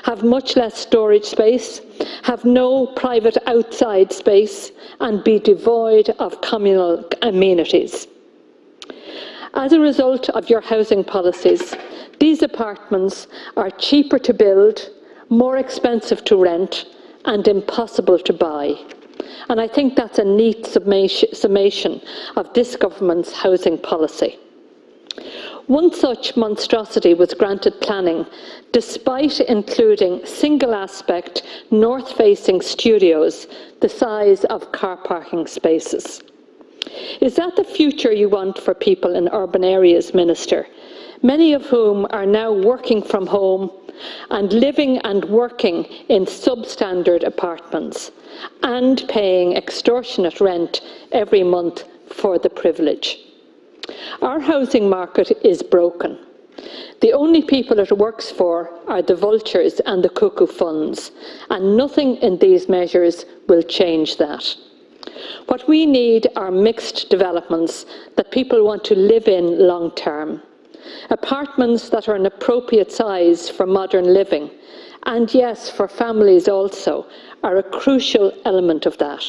have much less storage space, have no private outside space, and be devoid of communal amenities. As a result of your housing policies, these apartments are cheaper to build, more expensive to rent, and impossible to buy. And I think that's a neat summation of this government's housing policy. One such monstrosity was granted planning, despite including single-aspect, north-facing studios the size of car parking spaces. Is that the future you want for people in urban areas, Minister, many of whom are now working from home and living and working in substandard apartments and paying extortionate rent every month for the privilege? Our housing market is broken. The only people it works for are the vultures and the cuckoo funds, and nothing in these measures will change that. What we need are mixed developments that people want to live in long term. Apartments that are an appropriate size for modern living, and yes, for families also, are a crucial element of that.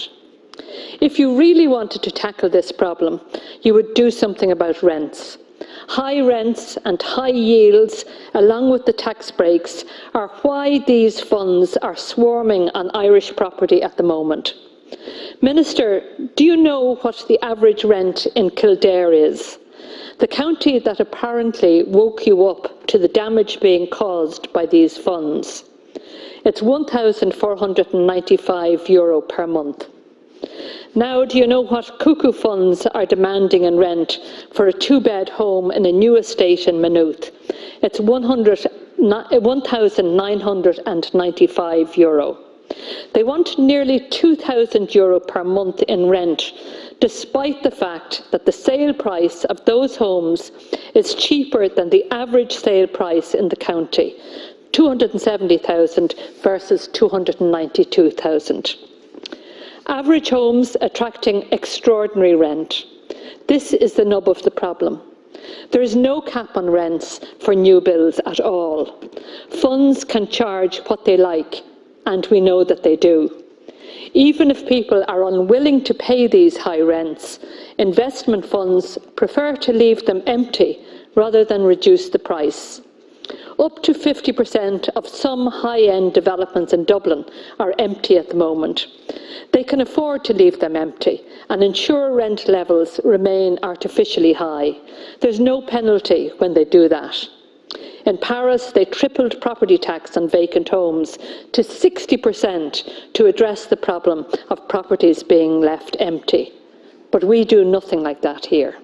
If you really wanted to tackle this problem, you would do something about rents. High rents and high yields, along with the tax breaks, are why these funds are swarming on Irish property at the moment. Minister, do you know what the average rent in Kildare is? The county that apparently woke you up to the damage being caused by these funds. It's €1,495 per month. Now, do you know what cuckoo funds are demanding in rent for a two-bed home in a new estate in Maynooth? It's €1,995. They want nearly €2,000 per month in rent, despite the fact that the sale price of those homes is cheaper than the average sale price in the county, €270,000 versus €292,000. Average homes attracting extraordinary rent. This is the nub of the problem. There is no cap on rents for new builds at all. Funds can charge what they like, and we know that they do. Even if people are unwilling to pay these high rents, investment funds prefer to leave them empty rather than reduce the price. Up to 50% of some high-end developments in Dublin are empty at the moment. They can afford to leave them empty and ensure rent levels remain artificially high. There's no penalty when they do that. In Paris, they tripled property tax on vacant homes to 60% to address the problem of properties being left empty. But we do nothing like that here.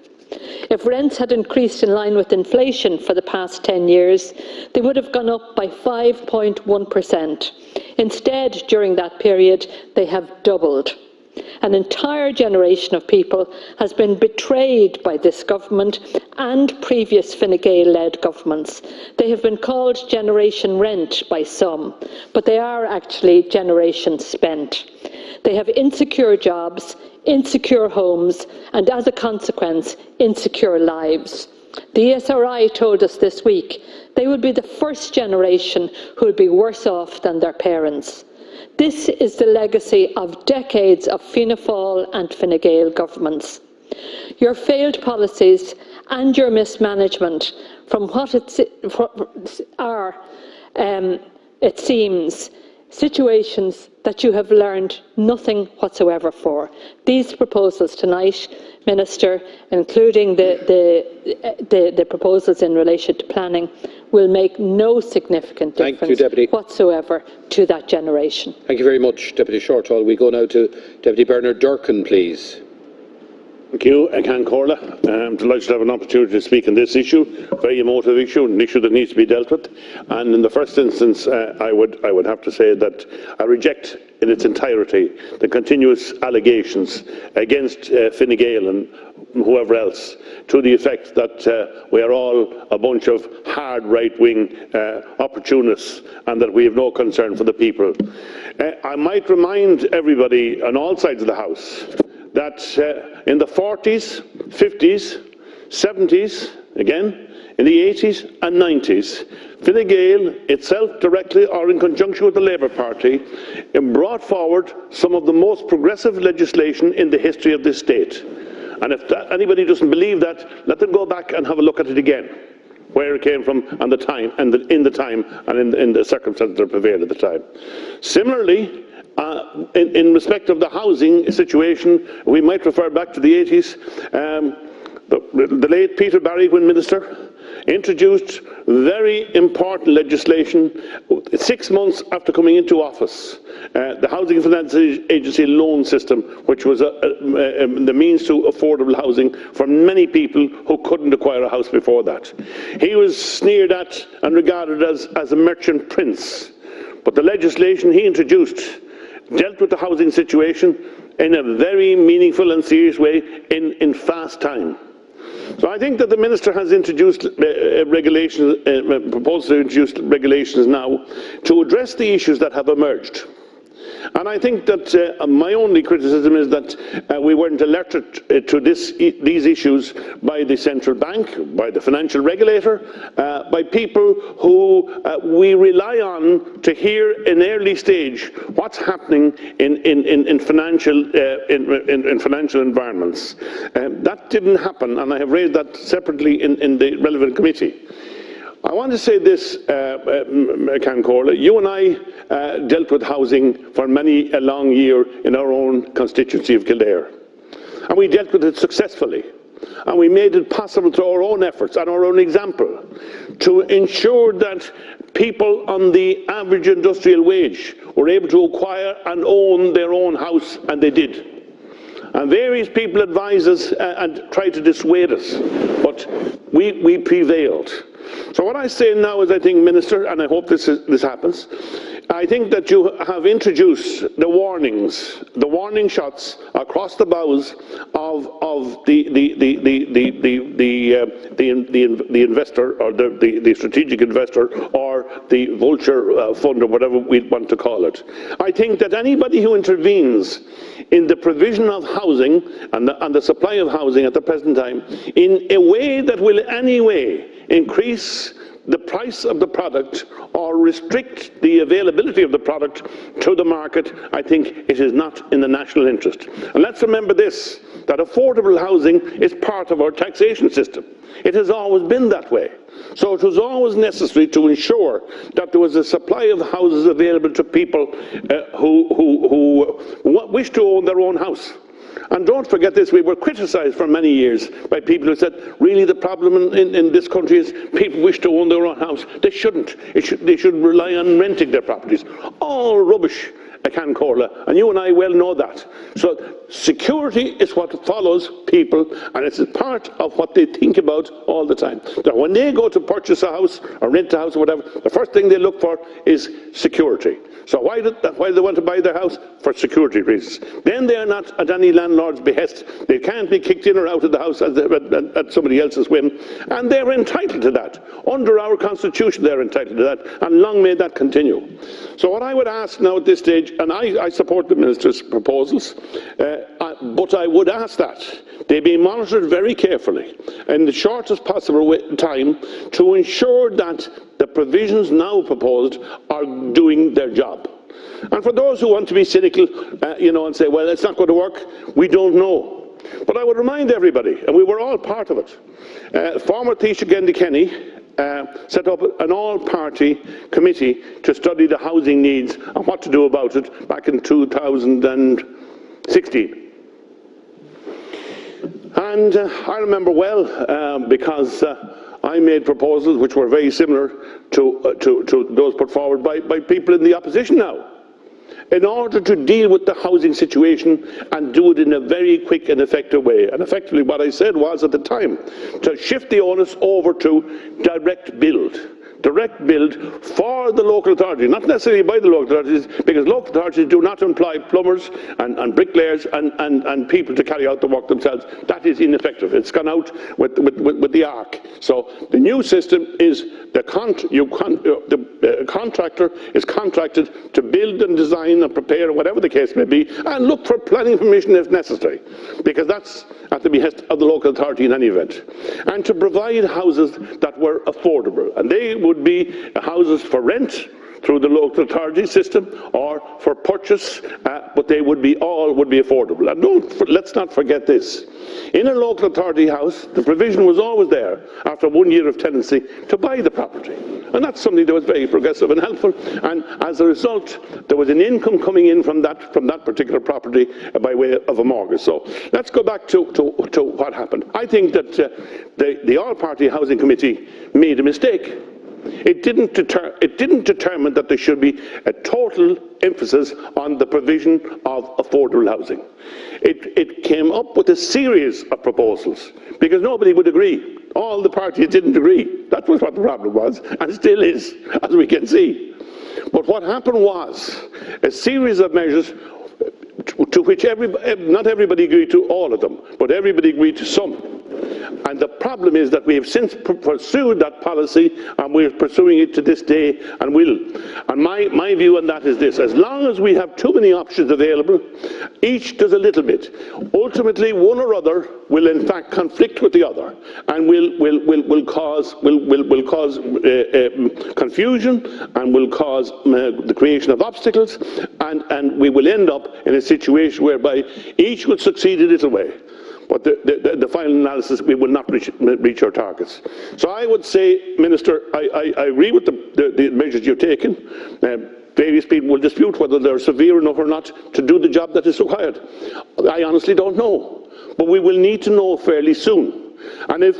If rents had increased in line with inflation for the past 10 years, they would have gone up by 5.1%. Instead, during that period, they have doubled. An entire generation of people has been betrayed by this government and previous Fine Gael-led governments. They have been called Generation Rent by some, but they are actually Generation Spent. They have insecure jobs, insecure homes, and as a consequence, insecure lives. The ESRI told us this week they will be the first generation who will be worse off than their parents. This is the legacy of decades of Fianna Fáil and Fine Gael governments. Your failed policies and your mismanagement from what it seems, situations that you have learned nothing whatsoever for. These proposals tonight, Minister, including the proposals in relation to planning, will make no significant difference whatsoever to that generation. Thank you very much, Deputy Shortall. We go now to Deputy Bernard Durkin, please. Thank you. Can Corla. I'm delighted to have an opportunity to speak on this issue, very emotive issue, an issue that needs to be dealt with. And in the first instance, I would have to say that I reject in its entirety the continuous allegations against Fine Gael and whoever else to the effect that we are all a bunch of hard right-wing opportunists and that we have no concern for the people. I might remind everybody on all sides of the House that in the 40s, 50s, 70s, again, in the 80s and 90s, Fine Gael itself directly or in conjunction with the Labour Party brought forward some of the most progressive legislation in the history of this state. And if anybody doesn't believe that, let them go back and have a look at it again, where it came from and the time, and in the circumstances that prevailed at the time. Similarly, in respect of the housing situation, we might refer back to the 80s. The late Peter Barry, when Minister, introduced very important legislation 6 months after coming into office. The Housing Finance Agency loan system, which was the means to affordable housing for many people who couldn't acquire a house before that. He was sneered at and regarded as a merchant prince. But the legislation he introduced dealt with the housing situation in a very meaningful and serious way in fast time. So I think that the Minister has introduced proposed to introduce regulations now to address the issues that have emerged. And I think that my only criticism is that we weren't alerted to these issues by the central bank, by the financial regulator, by people who we rely on to hear in early stage what's happening in financial environments. That didn't happen, and I have raised that separately in the relevant committee. I want to say this, Can Corla. You and I dealt with housing for a long year in our own constituency of Kildare. And we dealt with it successfully. And we made it possible through our own efforts and our own example to ensure that people on the average industrial wage were able to acquire and own their own house, and they did. And various people advised us and tried to dissuade us, but we prevailed. So what I say now is, I think, Minister, and I hope this happens, I think that you have introduced the warning shots across the bows of the investor, or the strategic investor, or the vulture fund, or whatever we want to call it. I think that anybody who intervenes in the provision of housing and the supply of housing at the present time in a way that will in any way increase the price of the product or restrict the availability of the product to the market, I think it is not in the national interest. And let's remember this, that affordable housing is part of our taxation system. It has always been that way. So it was always necessary to ensure that there was a supply of houses available to people who wish to own their own house. And don't forget this, we were criticised for many years by people who said, really the problem in this country is people wish to own their own house. They shouldn't. They should rely on renting their properties. All rubbish, Cancorla, and you and I well know that. So security is what follows people, and it's a part of what they think about all the time. That when they go to purchase a house or rent a house or whatever, the first thing they look for is security. So why do they want to buy their house? For security reasons. Then they are not at any landlord's behest. They can't be kicked in or out of the house at somebody else's whim, and they're entitled to that. Under our constitution, they're entitled to that, and long may that continue. So what I would ask now at this stage, and I support the Minister's proposals, but I would ask that they be monitored very carefully in the shortest possible time to ensure that the provisions now proposed are doing their job. And for those who want to be cynical, and say, well, it's not going to work, we don't know. But I would remind everybody, and we were all part of it, former Taoiseach Enda Kenny set up an all-party committee to study the housing needs and what to do about it back in 2016. And I remember well, because I made proposals which were very similar to those put forward by people in the opposition now, in order to deal with the housing situation and do it in a very quick and effective way. And effectively what I said was at the time to shift the onus over to direct build for the local authority, not necessarily by the local authorities, because local authorities do not employ plumbers and bricklayers and people to carry out the work themselves. That is ineffective. It's gone out with the arc. So the new system is the contractor is contracted to build and design and prepare, whatever the case may be, and look for planning permission if necessary, because that's at the behest of the local authority in any event, and to provide houses that were affordable, and they would be houses for rent through the local authority system or for purchase, but they would be affordable. And let's not forget this. In a local authority house, the provision was always there after 1 year of tenancy to buy the property. And that's something that was very progressive and helpful. And as a result, there was an income coming in from that particular property by way of a mortgage. So let's go back to what happened. I think that the All-Party Housing Committee made a mistake. It didn't determine that there should be a total emphasis on the provision of affordable housing. It came up with a series of proposals because nobody would agree. All the parties didn't agree. That was what the problem was, and still is, as we can see. But what happened was a series of measures to which not everybody agreed to all of them, but everybody agreed to some. And the problem is that we have since pursued that policy, and we're pursuing it to this day, and will. And my view on that is this: as long as we have too many options available, each does a little bit, ultimately one or other will in fact conflict with the other, and will cause confusion, and will cause the creation of obstacles, and we will end up in a situation whereby each will succeed a little way. But the final analysis, we will not reach our targets. So I would say, Minister, I agree with the measures you've taken. Various people will dispute whether they're severe enough or not to do the job that is required. I honestly don't know. But we will need to know fairly soon. And if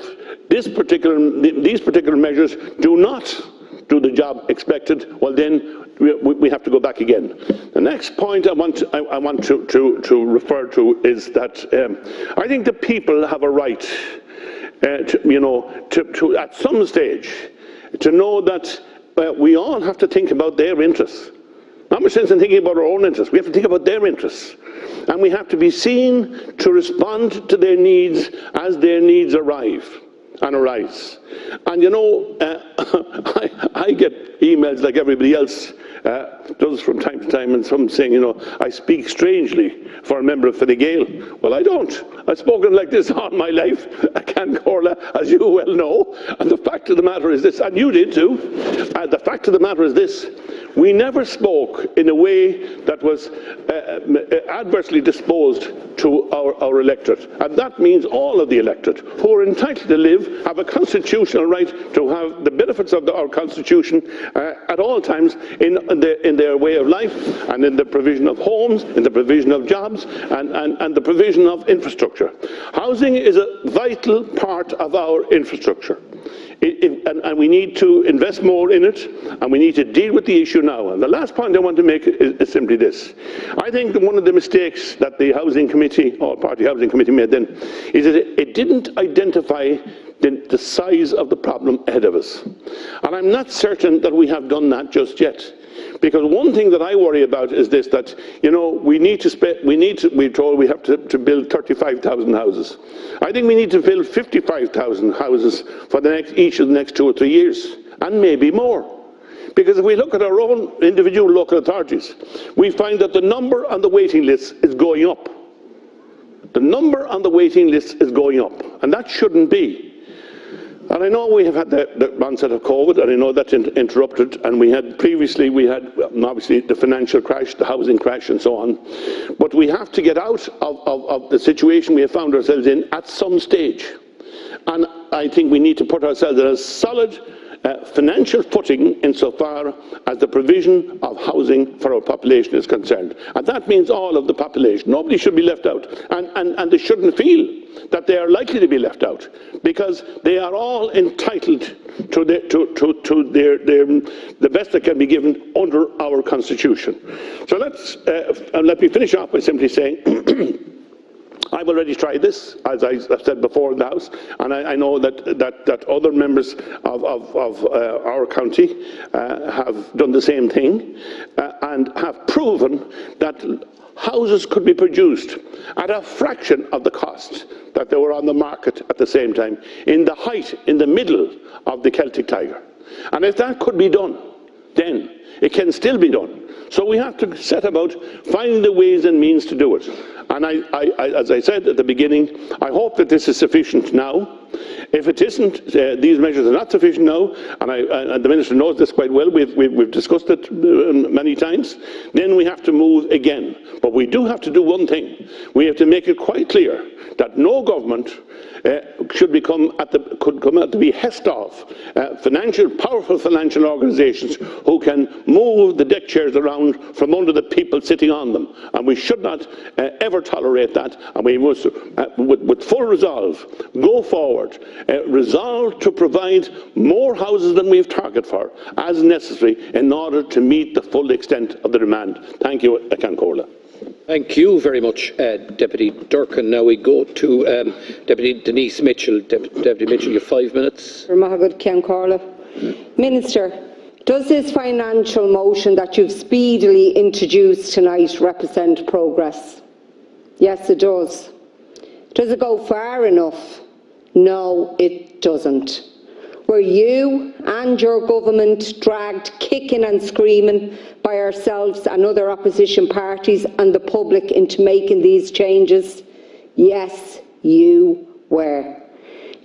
these particular measures do not do the job expected, well then we have to go back again. The next point I want to refer to is that I think the people have a right, to at some stage, to know that we all have to think about their interests. Not much sense in thinking about our own interests. We have to think about their interests, and we have to be seen to respond to their needs as their needs arise. And I get emails like everybody else does from time to time, and some saying, I speak strangely for a member of Fine Gael. Well, I don't. I've spoken like this all my life. I can't Corla, as you well know. And the fact of the matter is this, and you did too. The fact of the matter is this: We never spoke in a way that was adversely disposed to our electorate. And that means all of the electorate who are entitled to live have a constitutional right to have the benefits of our constitution at all times in their way of life and in the provision of homes, in the provision of jobs and the provision of infrastructure. Housing is a vital part of our infrastructure. And we need to invest more in it, and we need to deal with the issue now. And the last point I want to make is simply this. I think that one of the mistakes that the Housing Committee, or Party Housing Committee, made then, is that it didn't identify the size of the problem ahead of us. And I'm not certain that we have done that just yet. Because one thing that I worry about is this, that, you know, we're told we have to build 35,000 houses. I think we need to build 55,000 houses for each of the next 2 or 3 years, and maybe more. Because if we look at our own individual local authorities, we find that the number on the waiting list is going up. The number on the waiting list is going up, and that shouldn't be. And I know we have had the onset of COVID, and I know that's interrupted, and we had obviously the financial crash, the housing crash, and so on. But we have to get out of the situation we have found ourselves in at some stage. And I think we need to put ourselves in a solid financial footing insofar as the provision of housing for our population is concerned. And that means all of the population. Nobody should be left out. And they shouldn't feel that they are likely to be left out, because they are all entitled to the best that can be given under our Constitution. So let me finish off by simply saying I've already tried this, as I've said before in the House, and I know that other members of our county have done the same thing and have proven that houses could be produced at a fraction of the cost that they were on the market at the same time, in the middle of the Celtic Tiger. And if that could be done, then it can still be done. So we have to set about finding the ways and means to do it. And as I said at the beginning, I hope that this is sufficient now. If it isn't, these measures are not sufficient now, and the Minister knows this quite well, we've discussed it many times, then we have to move again. But we do have to do one thing. We have to make it quite clear that no government could come at the behest of powerful financial organisations who can move the deck chairs around from under the people sitting on them. And we should not ever tolerate that. And we must, with full resolve, go forward, resolve to provide more houses than we have targeted for, as necessary, in order to meet the full extent of the demand. Thank you, Cancorla. Thank you very much, Deputy Durkan. Now we go to Deputy Denise Mitchell. Deputy Mitchell, you have 5 minutes. Minister, does this financial motion that you've speedily introduced tonight represent progress? Yes, it does. Does it go far enough? No, it doesn't. Were you and your government dragged kicking and screaming by ourselves and other opposition parties and the public into making these changes? Yes, you were.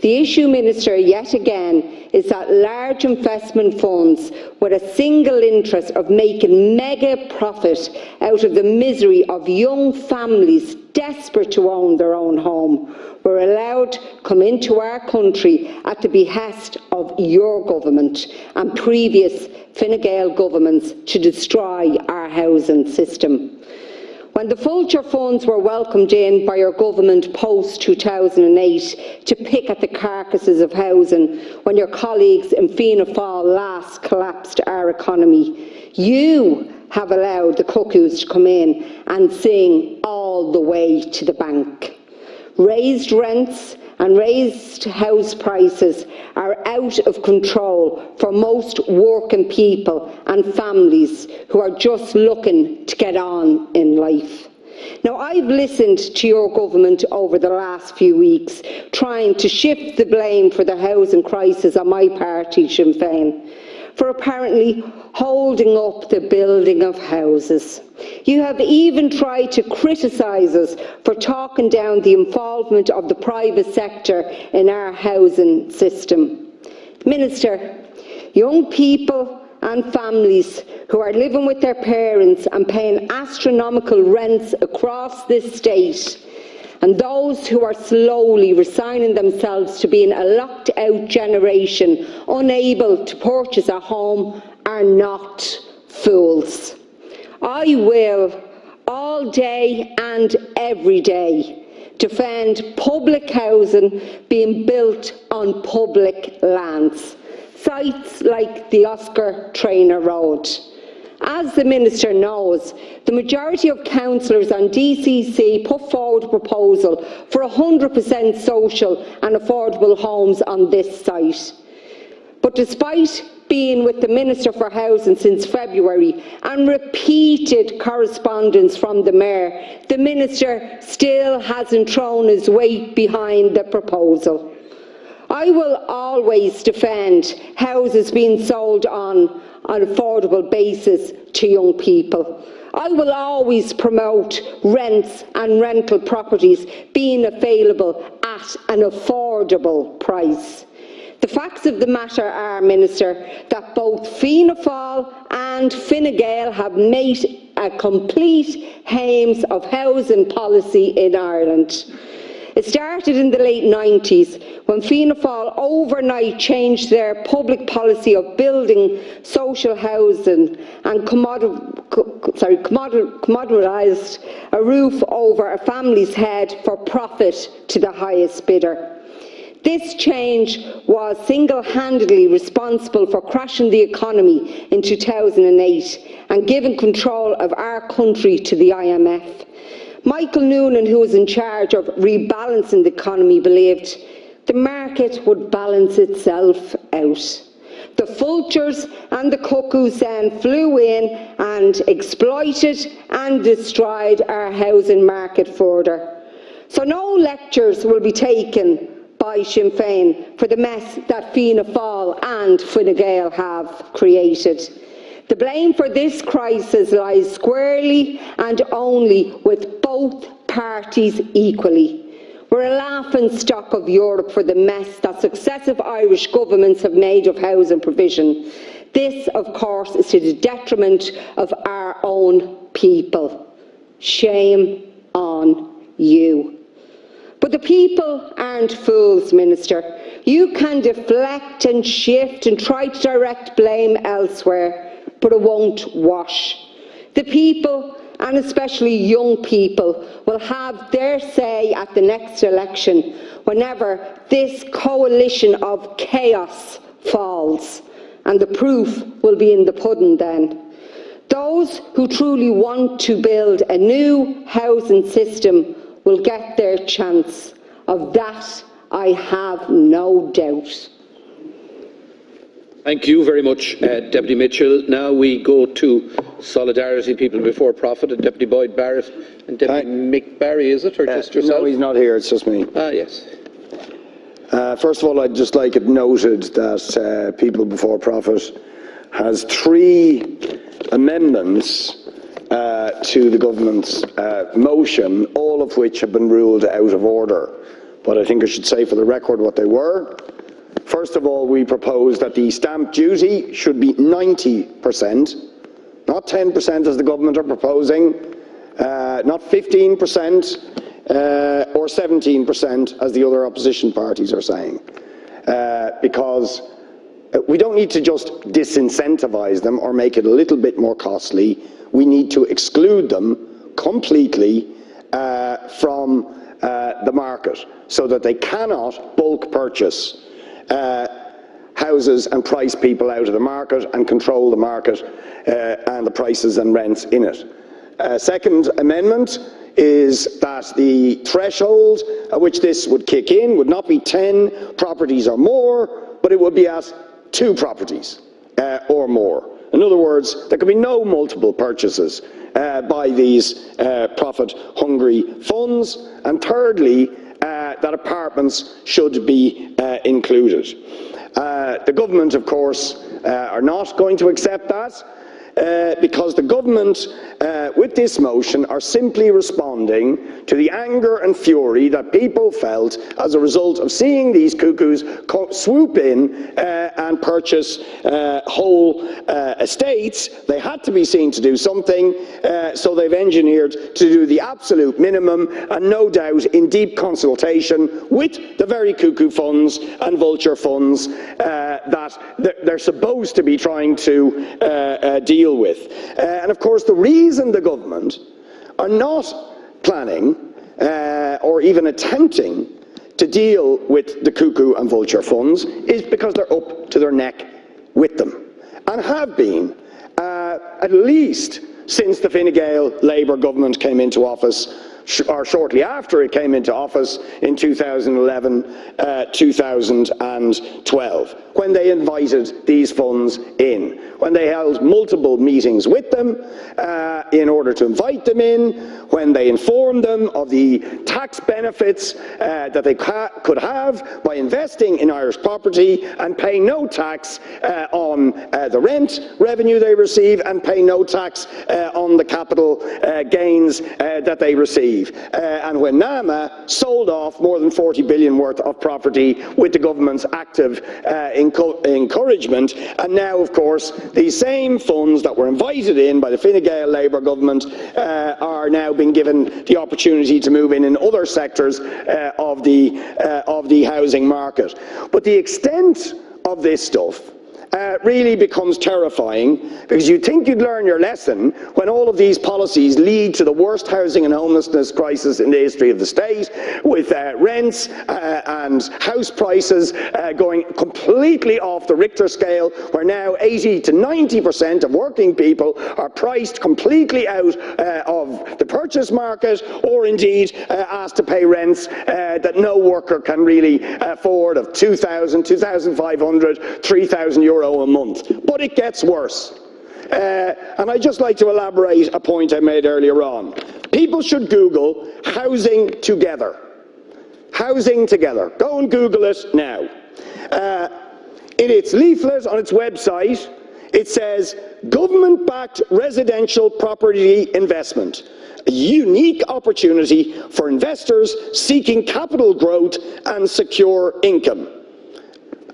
The issue, Minister, yet again, is that large investment funds with a single interest of making mega profit out of the misery of young families desperate to own their own home were allowed to come into our country at the behest of your government and previous Fine Gael governments to destroy our housing system. When the vulture funds were welcomed in by your government post-2008 to pick at the carcasses of housing, when your colleagues in Fianna Fáil last collapsed our economy, you have allowed the cuckoos to come in and sing all the way to the bank. Raised rents and raised house prices are out of control for most working people and families who are just looking to get on in life. Now, I've listened to your government over the last few weeks, trying to shift the blame for the housing crisis on my party, Sinn Fein, for apparently holding up the building of houses. You have even tried to criticise us for talking down the involvement of the private sector in our housing system. Minister, young people and families who are living with their parents and paying astronomical rents across this state, and those who are slowly resigning themselves to being a locked-out generation unable to purchase a home, are not fools. I will, all day and every day, defend public housing being built on public lands, sites like the Oscar Traynor Road. As the Minister knows, the majority of councillors on DCC put forward a proposal for 100% social and affordable homes on this site. But despite being with the Minister for Housing since February and repeated correspondence from the Mayor, the Minister still hasn't thrown his weight behind the proposal. I will always defend houses being sold on an affordable basis to young people. I will always promote rents and rental properties being available at an affordable price. The facts of the matter are, Minister, that both Fianna Fáil and Fine Gael have made a complete hames of housing policy in Ireland. It started in the late 90s when Fianna Fáil overnight changed their public policy of building social housing and commoditised a roof over a family's head for profit to the highest bidder. This change was single-handedly responsible for crashing the economy in 2008 and giving control of our country to the IMF. Michael Noonan, who was in charge of rebalancing the economy, believed the market would balance itself out. The vultures and the cuckoos then flew in and exploited and destroyed our housing market further. So no lectures will be taken by Sinn Féin for the mess that Fianna Fáil and Fine Gael have created. The blame for this crisis lies squarely and only with both parties equally. We're a laughingstock of Europe for the mess that successive Irish governments have made of housing provision. This, of course, is to the detriment of our own people. Shame on you. But the people aren't fools, Minister. You can deflect and shift and try to direct blame elsewhere, but it won't wash. The people, and especially young people, will have their say at the next election whenever this coalition of chaos falls, and the proof will be in the pudding then. Those who truly want to build a new housing system will get their chance. Of that, I have no doubt. Thank you very much, Deputy Mitchell. Now we go to Solidarity People Before Profit, and Deputy Boyd Barrett and Deputy Mick Barry, is it, or just yourself? No, he's not here, it's just me. Ah, yes. First of all, I'd just like it noted that People Before Profit has 3 amendments to the government's motion, all of which have been ruled out of order. But I think I should say for the record what they were. First of all, we propose that the stamp duty should be 90%, not 10% as the government are proposing, not 15% or 17% as the other opposition parties are saying, because we don't need to just disincentivise them or make it a little bit more costly. We need to exclude them completely from the market so that they cannot bulk purchase houses and price people out of the market and control the market and the prices and rents in it. Second amendment is that the threshold at which this would kick in would not be 10 properties or more, but it would be at 2 properties or more. In other words, there could be no multiple purchases by these profit-hungry funds. And thirdly, that apartments should be included. The government, of course, are not going to accept that because the government, with this motion, are simply responding to the anger and fury that people felt as a result of seeing these cuckoos swoop in and purchase whole estates. They had to be seen to do something, so they've engineered to do the absolute minimum, and no doubt in deep consultation with the very cuckoo funds and vulture funds that they're supposed to be trying to deal with. And of course, the reason the government are not planning or even attempting to deal with the cuckoo and vulture funds is because they're up to their neck with them, and have been at least since the Fine Gael Labour government came into office, or shortly after it came into office in 2011-2012, when they invited these funds in, when they held multiple meetings with them in order to invite them in, when they informed them of the tax benefits that they could have by investing in Irish property and pay no tax on the rent revenue they receive, and pay no tax on the capital gains that they receive. And when NAMA sold off more than 40 billion worth of property with the government's active encouragement, and now, of course, these same funds that were invited in by the Fine Gael Labour government are now being given the opportunity to move in other sectors of the housing market. But the extent of this stuff really becomes terrifying, because you'd think you'd learn your lesson when all of these policies lead to the worst housing and homelessness crisis in the history of the state, with rents and house prices going completely off the Richter scale, where now 80 to 90% of working people are priced completely out of the purchase market, or indeed asked to pay rents that no worker can really afford, of 2,000, 2,500, 3,000 euro a month. But it gets worse. And I'd just like to elaborate a point I made earlier on. People should Google housing together. Housing together. Go and Google it now. In its leaflet on its website, it says, government-backed residential property investment. A unique opportunity for investors seeking capital growth and secure income.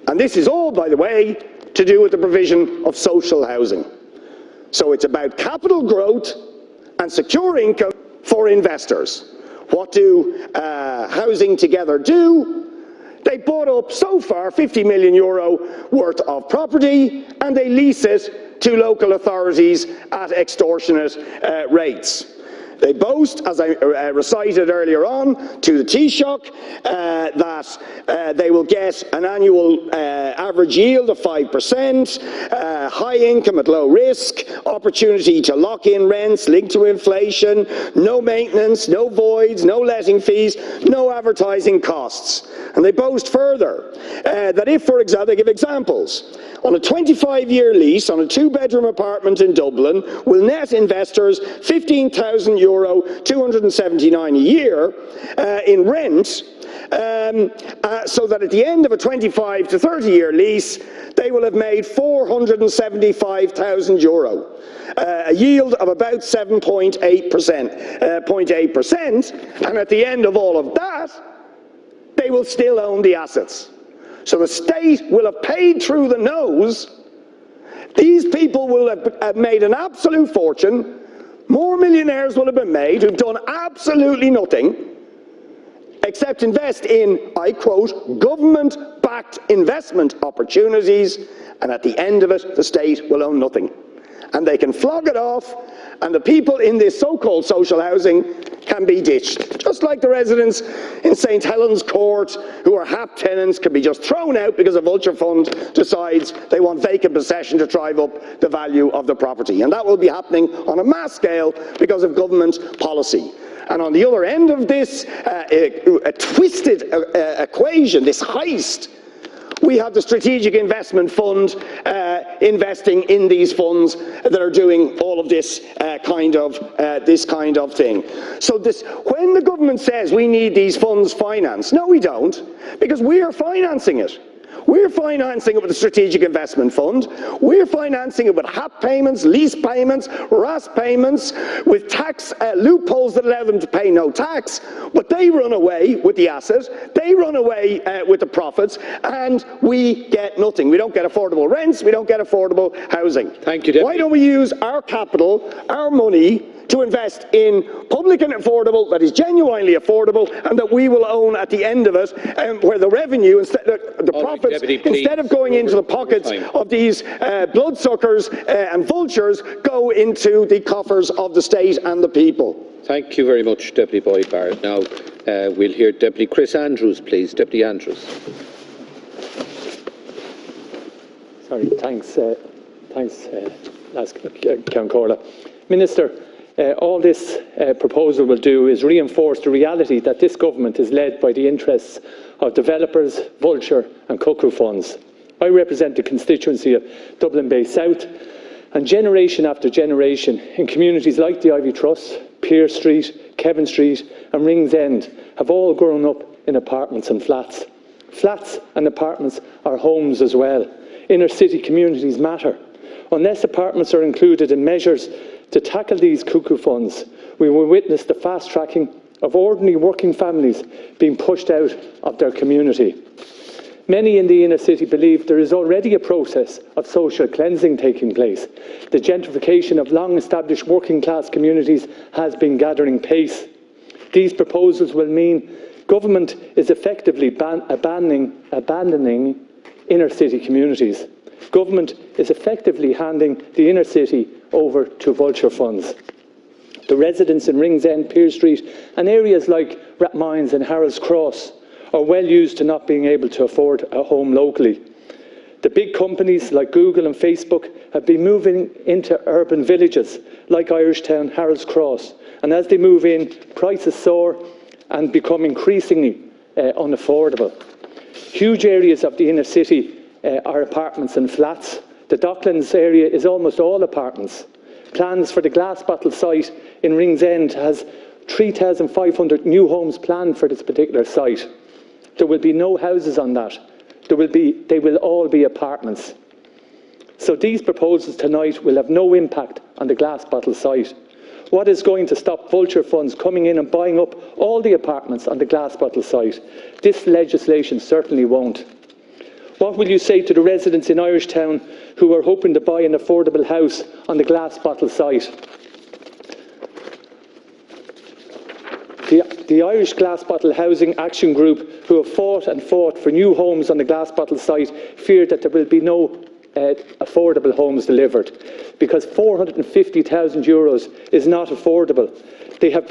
And this is all, by the way, to do with the provision of social housing. So it's about capital growth and secure income for investors. What do Housing Together do? They bought up so far €50 million worth of property, and they lease it to local authorities at extortionate rates. They boast, as I recited earlier on to the Taoiseach, that they will get an annual average yield of 5%, high income at low risk, opportunity to lock in rents linked to inflation, no maintenance, no voids, no letting fees, no advertising costs. And they boast further that if, for example, they give examples, on a 25-year lease on a two-bedroom apartment in Dublin will net investors €15,279 a year in rent, so that at the end of a 25 to 30-year lease, they will have made €475,000, a yield of about 7.8%, and at the end of all of that, they will still own the assets. So the state will have paid through the nose. These people will have made an absolute fortune. More millionaires will have been made who've done absolutely nothing except invest in, I quote, government-backed investment opportunities, and at the end of it, the state will own nothing. And they can flog it off, and the people in this so-called social housing can be ditched. Just like the residents in St Helens Court, who are HAP tenants, can be just thrown out because a vulture fund decides they want vacant possession to drive up the value of the property. And that will be happening on a mass scale because of government policy. And on the other end of this a twisted equation, this heist, we have the Strategic Investment Fund investing in these funds that are doing all of this kind of thing. So when the government says we need these funds financed, no, we don't, because we are financing it. We're financing it with the Strategic Investment Fund. We're financing it with HAP payments, lease payments, RAS payments, with tax loopholes that allow them to pay no tax. But they run away with the asset, they run away with the profits, and we get nothing. We don't get affordable rents, we don't get affordable housing. Thank you, Deputy. Why don't we use our capital, our money, to invest in public and affordable that is genuinely affordable and that we will own at the end of it, where the revenue, the profits, Deputy, instead of going into the pockets of these bloodsuckers and vultures, go into the coffers of the state and the people. Thank you very much, Deputy Boyd Barrett. Now we'll hear Deputy Chris Andrews, please. Deputy Andrews. Sorry, thanks, Ceann Comhairle. Minister, all this proposal will do is reinforce the reality that this government is led by the interests of developers, vulture and cuckoo funds. I represent the constituency of Dublin Bay South, and generation after generation in communities like the Ivy Trust, Pearse Street, Kevin Street and Ringsend have all grown up in apartments and flats. Flats and apartments are homes as well. Inner city communities matter. Unless apartments are included in measures to tackle these cuckoo funds, we will witness the fast-tracking of ordinary working families being pushed out of their community. Many in the inner city believe there is already a process of social cleansing taking place. The gentrification of long-established working-class communities has been gathering pace. These proposals will mean government is effectively abandoning inner city communities. Government is effectively handing the inner city over to vulture funds. The residents in Ringsend, Pearse Street and areas like Rathmines and Harold's Cross are well used to not being able to afford a home locally. The big companies like Google and Facebook have been moving into urban villages like Irishtown, Harold's Cross, and as they move in, prices soar and become increasingly unaffordable. Huge areas of the inner city are apartments and flats. The Docklands area is almost all apartments. Plans for the Glass Bottle site in Ringsend has 3,500 new homes planned for this particular site. There will be no houses on that. They will all be apartments. So these proposals tonight will have no impact on the Glass Bottle site. What is going to stop vulture funds coming in and buying up all the apartments on the Glass Bottle site? This legislation certainly won't. What will you say to the residents in Irishtown who are hoping to buy an affordable house on the Glass Bottle site? The Irish Glass Bottle Housing Action Group, who have fought and fought for new homes on the Glass Bottle site, fear that there will be no affordable homes delivered because €450,000 is not affordable. They have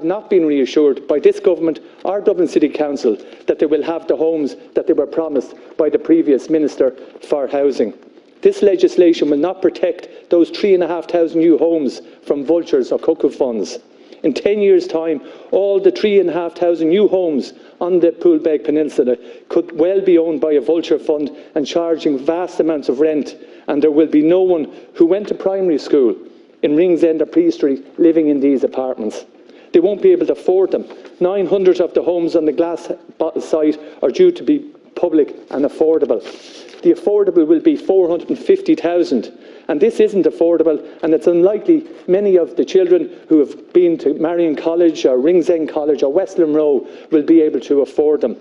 not been reassured by this government or Dublin City Council that they will have the homes that they were promised by the previous Minister for Housing. This legislation will not protect those 3,500 new homes from vultures or cuckoo funds. In 10 years' time, all the 3,500 new homes on the Poolbeg Peninsula could well be owned by a vulture fund and charging vast amounts of rent, and there will be no one who went to primary school in Ringsend or Pearse Street living in these apartments. They won't be able to afford them. 900 of the homes on the Glass Bottle site are due to be public and affordable. The affordable will be 450,000. And this isn't affordable, and it's unlikely many of the children who have been to Marion College or Ringsend College or Westland Row will be able to afford them.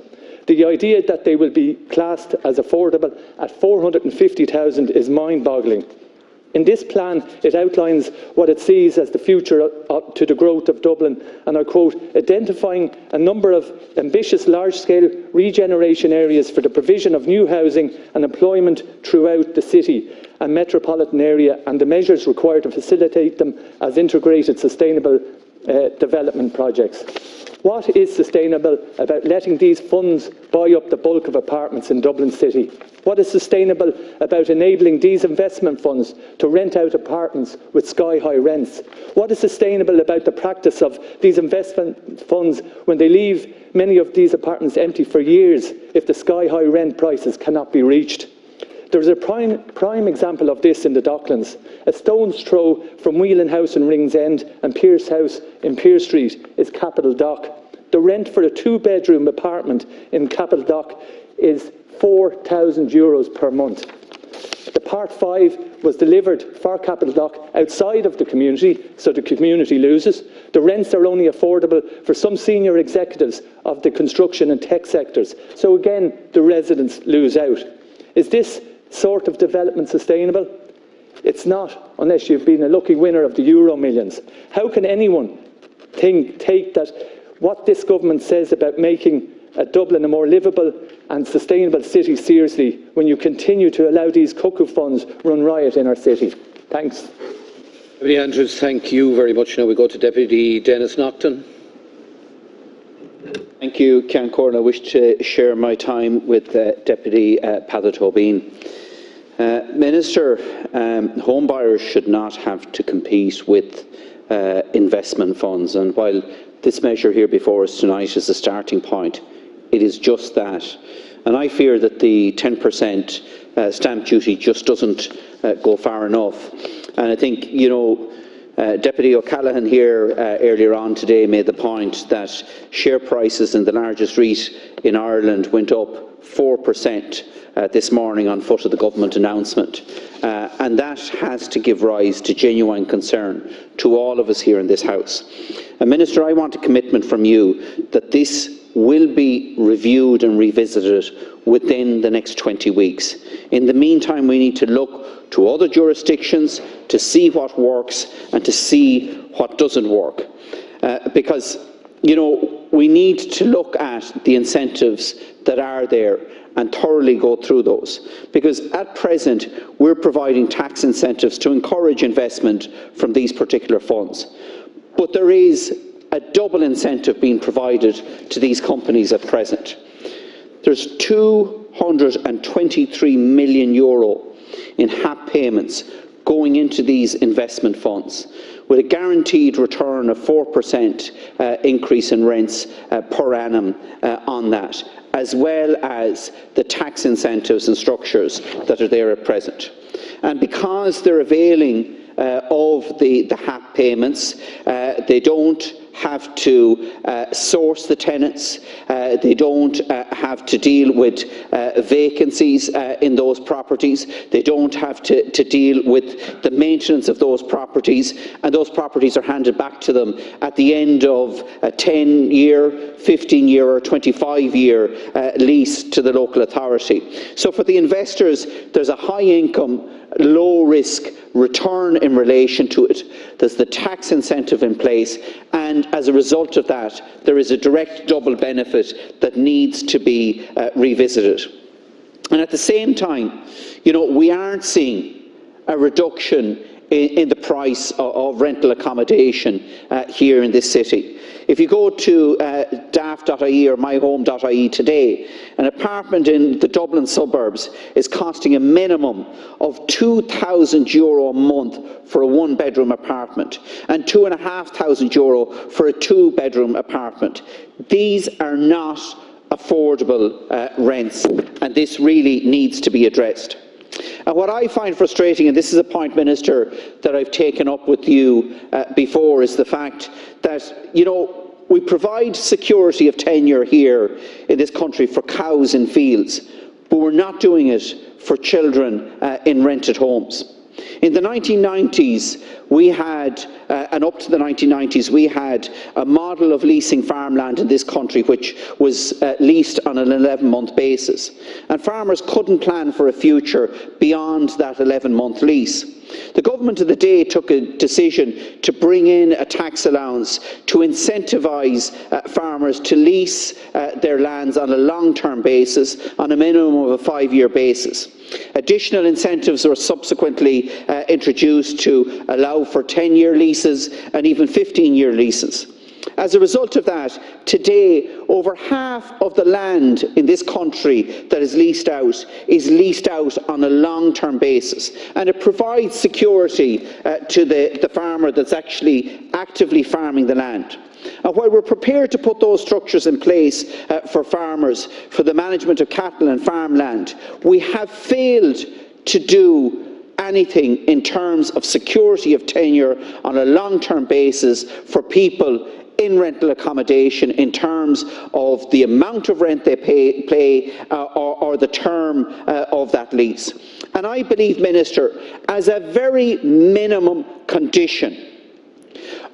The idea that they will be classed as affordable at 450,000 is mind-boggling. In this plan, it outlines what it sees as the future to the growth of Dublin, and I quote, identifying a number of ambitious large-scale regeneration areas for the provision of new housing and employment throughout the city and metropolitan area, and the measures required to facilitate them as integrated sustainable development projects. What is sustainable about letting these funds buy up the bulk of apartments in Dublin City? What is sustainable about enabling these investment funds to rent out apartments with sky-high rents? What is sustainable about the practice of these investment funds when they leave many of these apartments empty for years if the sky-high rent prices cannot be reached? There is a prime example of this in the Docklands. A stone's throw from Whelan House in Ringsend and Pearse House in Pearse Street is Capital Dock. The rent for a two-bedroom apartment in Capital Dock is €4,000 per month. The Part 5 was delivered for capital dock outside of the community, so the community loses. The rents are only affordable for some senior executives of the construction and tech sectors. So again, the residents lose out. Is this sort of development sustainable? It's not, unless you've been a lucky winner of the Euro millions. How can anyone take that what this government says about making Dublin a more livable and sustainable city seriously when you continue to allow these cuckoo funds run riot in our city? Thanks. Deputy Andrews, thank you very much. Now we go to Deputy Dennis Naughton. Thank you, Ceann Comhairle. I wish to share my time with Deputy Pather Tobin. Minister, home buyers should not have to compete with investment funds, and while this measure here before us tonight is a starting point, it is just that. And I fear that the 10% stamp duty just doesn't go far enough. And I think, Deputy O'Callaghan here earlier on today made the point that share prices in the largest REIT in Ireland went up 4% this morning on foot of the government announcement. And that has to give rise to genuine concern to all of us here in this House. And Minister, I want a commitment from you that this will be reviewed and revisited within the next 20 weeks. In the meantime, we need to look to other jurisdictions to see what works and to see what doesn't work. Because, we need to look at the incentives that are there and thoroughly go through those. Because at present, we're providing tax incentives to encourage investment from these particular funds. But there is a double incentive being provided to these companies at present. There's €223 million in HAP payments going into these investment funds, with a guaranteed return of 4% increase in rents per annum on that, as well as the tax incentives and structures that are there at present. And because they're availing of the HAP payments, they don't have to source the tenants, they don't have to deal with vacancies in those properties, they don't have to deal with the maintenance of those properties, and those properties are handed back to them at the end of a 10-year, 15-year or 25-year lease to the local authority. So for the investors, there's a high-income, low-risk return in relation to it. There's the tax incentive in place, and as a result of that, there is a direct double benefit that needs to be revisited. And at the same time, we aren't seeing a reduction in the price of rental accommodation here in this city. If you go to daft.ie or myhome.ie today, an apartment in the Dublin suburbs is costing a minimum of €2,000 a month for a one-bedroom apartment and €2,500 for a two-bedroom apartment. These are not affordable rents, and this really needs to be addressed. And what I find frustrating, and this is a point, Minister, that I've taken up with you before, is the fact that, we provide security of tenure here in this country for cows in fields, but we're not doing it for children in rented homes. In the 1990s, we had, and up to the 1990s, we had a model of leasing farmland in this country which was leased on an 11-month basis. And farmers couldn't plan for a future beyond that 11-month lease. The government of the day took a decision to bring in a tax allowance to incentivise farmers to lease their lands on a long-term basis, on a minimum of a 5-year basis. Additional incentives were subsequently introduced to allow for 10-year leases and even 15-year leases. As a result of that, today, over half of the land in this country that is leased out on a long-term basis, and it provides security to the farmer that's actually actively farming the land. And while we're prepared to put those structures in place for farmers, for the management of cattle and farmland, we have failed to do anything in terms of security of tenure on a long-term basis for people in rental accommodation in terms of the amount of rent they pay or the term of that lease. And I believe, Minister, as a very minimum condition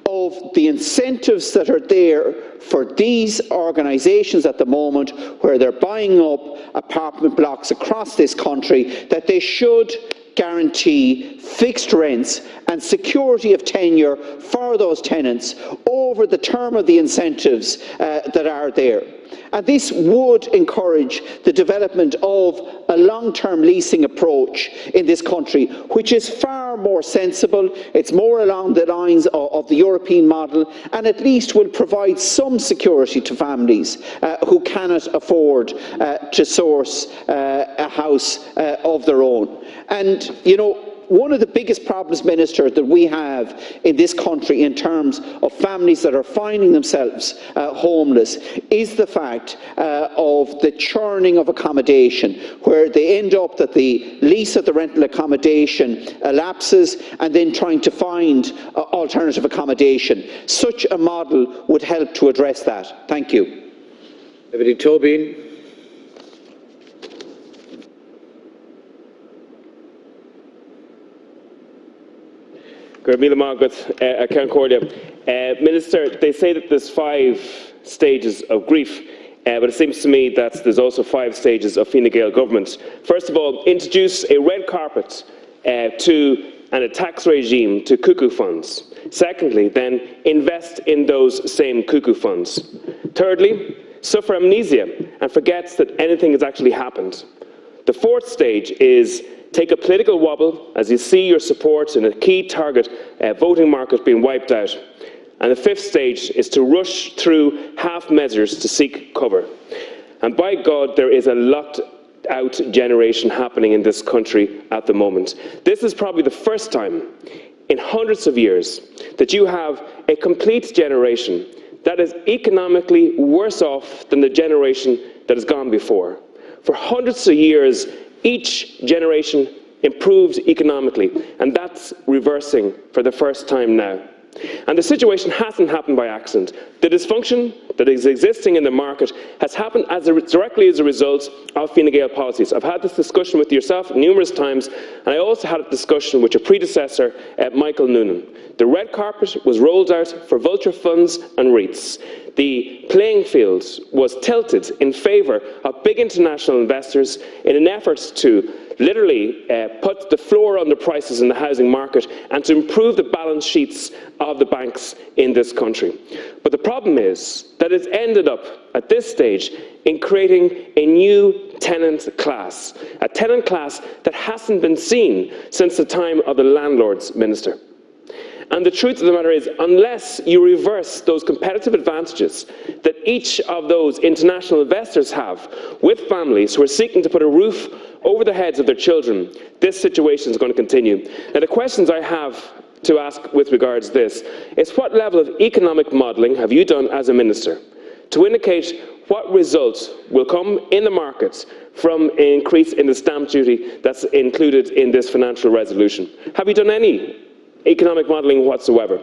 of the incentives that are there for these organisations at the moment, where they're buying up apartment blocks across this country, that they should guarantee fixed rents and security of tenure for those tenants over the term of the incentives that are there. And this would encourage the development of a long-term leasing approach in this country, which is far more sensible. It's more along the lines of the European model, and at least will provide some security to families who cannot afford to source a house of their own. And, you know, one of the biggest problems, Minister, that we have in this country in terms of families that are finding themselves homeless is the fact of the churning of accommodation, where they end up that the lease of the rental accommodation elapses and then trying to find alternative accommodation. Such a model would help to address that. Thank you. Deputy Tobin. Minister, they say that there's 5 stages of grief, but it seems to me that there's also 5 stages of Fine Gael government. First of all, introduce a red carpet and a tax regime to cuckoo funds. Secondly, then invest in those same cuckoo funds. Thirdly, suffer amnesia and forget that anything has actually happened. The 4th stage is take a political wobble as you see your support in a key target voting market being wiped out. And the 5th stage is to rush through half measures to seek cover. And by God, there is a locked out generation happening in this country at the moment. This is probably the first time in hundreds of years that you have a complete generation that is economically worse off than the generation that has gone before. For hundreds of years, each generation improved economically, and that's reversing for the first time now. And the situation hasn't happened by accident. The dysfunction that is existing in the market has happened directly as a result of Fine Gael policies. I've had this discussion with yourself numerous times, and I also had a discussion with your predecessor, Michael Noonan. The red carpet was rolled out for vulture funds and REITs. The playing field was tilted in favour of big international investors in an effort to literally put the floor on the prices in the housing market and to improve the balance sheets of the banks in this country. But the problem is that it's ended up at this stage in creating a new tenant class, a tenant class that hasn't been seen since the time of the landlords minister. And the truth of the matter is, unless you reverse those competitive advantages that each of those international investors have with families who are seeking to put a roof over the heads of their children, this situation is going to continue. Now, the questions I have to ask with regards to this is, what level of economic modelling have you done as a minister to indicate what results will come in the markets from an increase in the stamp duty that's included in this financial resolution? Have you done any economic modelling whatsoever?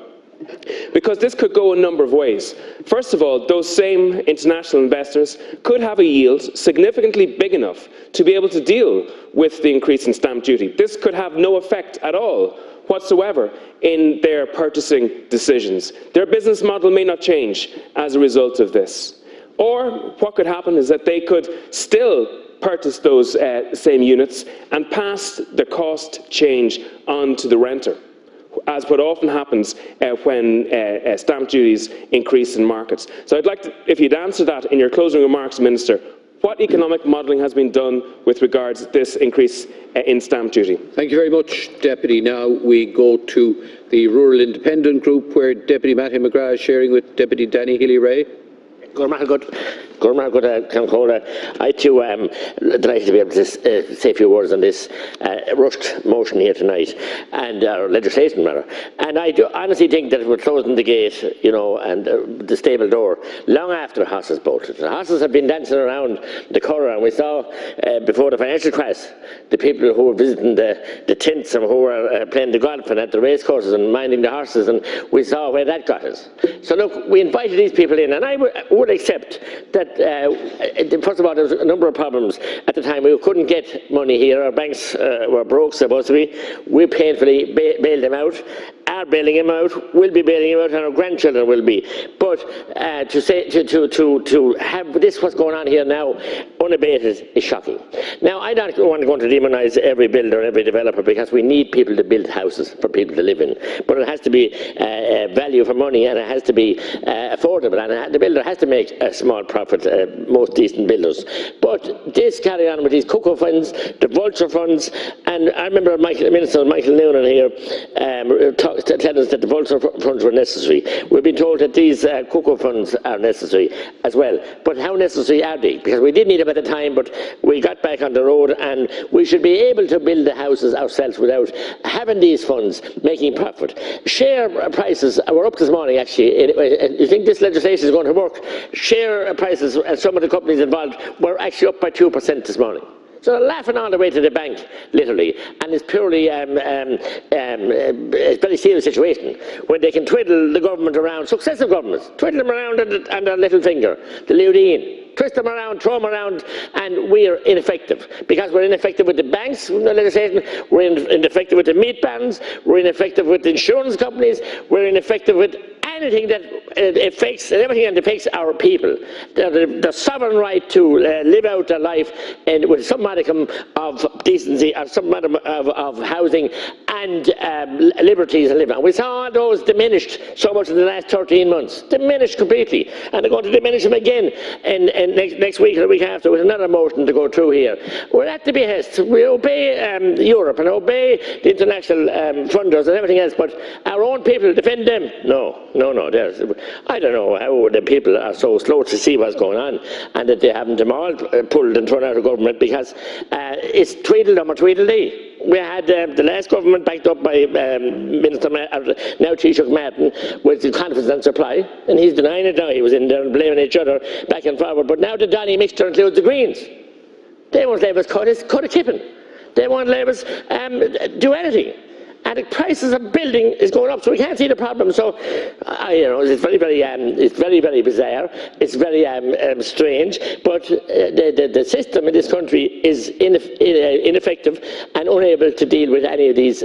Because this could go a number of ways. First of all, those same international investors could have a yield significantly big enough to be able to deal with the increase in stamp duty. This could have no effect at all whatsoever in their purchasing decisions. Their business model may not change as a result of this. Or what could happen is that they could still purchase those same units and pass the cost change on to the renter, as what often happens when stamp duties increase in markets. So I'd like to, if you'd answer that in your closing remarks, Minister, what economic modelling has been done with regards to this increase in stamp duty? Thank you very much, Deputy. Now we go to the Rural Independent Group, where Deputy Matthew McGrath is sharing with Deputy Danny Healy-Rae. I too am delighted to be able to say a few words on this rushed motion here tonight, and legislation rather. And I do honestly think that we're closing the gate, and the stable door long after the horses bolted. The horses have been dancing around the Curragh, and we saw before the financial crisis the people who were visiting the tents and who were playing the golf and at the race courses and minding the horses, and we saw where that got us. So look, we invited these people in, and I would accept that, first of all, there was a number of problems. At the time, we couldn't get money here. Our banks were broke, supposed to be. We painfully bailed them out, are bailing them out, will be bailing them out, and our grandchildren will be. But to have this, what's going on here now, unabated, is shocking. Now, I don't want to go on to demonise every builder, every developer, because we need people to build houses for people to live in. But it has to be value for money, and it has to be affordable, and the builder has to make a small profit, most decent builders. But this carry on with these cocoa funds, the vulture funds, and I remember Minister Michael Noonan here telling us that the vulture funds were necessary. We've been told that these cocoa funds are necessary as well. But how necessary are they? Because we did need them at the time, but we got back on the road, and we should be able to build the houses ourselves without having these funds making profit. Share prices were up this morning, actually. You think this legislation is going to work? Share prices, and some of the companies involved, were actually up by 2% this morning. So they're laughing all the way to the bank, literally, and it's purely a very serious situation when they can twiddle the government around, successive governments, twiddle them around on their little finger, the Leudine, twist them around, throw them around, and we're ineffective. Because we're ineffective with the banks, with the legislation, we're ineffective with the meat bans, we're ineffective with the insurance companies, we're ineffective with anything that affects, everything that affects our people. The sovereign right to live out their life and with some modicum of decency, or some modicum of housing and liberties and living. We saw all those diminished so much in the last 13 months. Diminished completely. And they're going to diminish them again next week or the week after with another motion to go through here. We're at the behest. We obey Europe and obey the international funders and everything else, but our own people defend them? No. I don't know how the people are so slow to see what's going on, and that they haven't them all pulled and thrown out of government, because it's Tweedledum or Tweedledee. We had the last government backed up by Minister now Taoiseach Martin with the confidence and supply, and he's denying it now. He was in there blaming each other back and forward. But now the Dáil mixture includes the Greens. They won't let us cut a kipping. They won't let us do anything. And the prices of building is going up, so we can't see the problem. So, it's very, very bizarre. It's very strange. But the system in this country is ineffective and unable to deal with any of these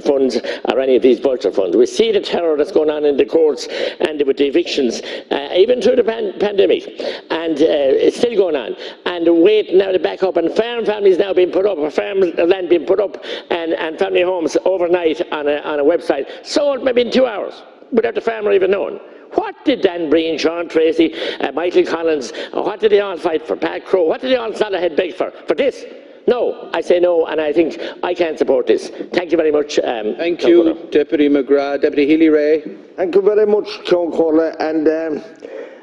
funds or any of these vulture funds. We see the terror that's going on in the courts and with the evictions, even through the pandemic, and it's still going on. And waiting now to back up, and farm families now being put up, or farm land being put up, and family homes overnight on a website, sold maybe in 2 hours, without the farmer even knowing. What did Dan Breen, Sean Tracy, Michael Collins, what did they all fight for? Pat Crow, what did they all stand ahead beg for? For this? No, I say no, and I think I can't support this. Thank you very much. Thank you, Deputy McGrath. Deputy Healy-Rae. Thank you very mumuch, Sean Corley. And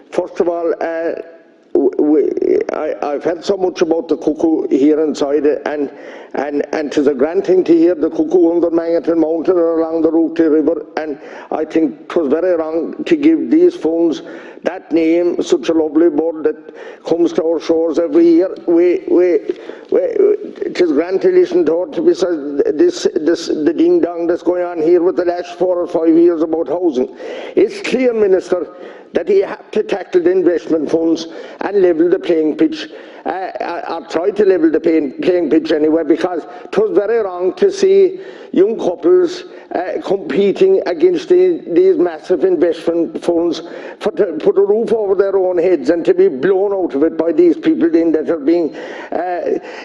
first of all, I've heard so much about the cuckoo here inside, and it is a grand thing to hear the cuckoo under Mangatron Mountain or along the Route River, and I think it was very wrong to give these funds that name, such a lovely bird that comes to our shores every year. It is grand to listen to it, because the ding-dong that's going on here with the last 4 or 5 years about housing. It's clear, Minister, that he had to tackle the investment funds and level the playing pitch, or try to level the playing pitch anyway, because it was very wrong to see young couples competing against these massive investment funds to put a roof over their own heads and to be blown out of it by these people then that are being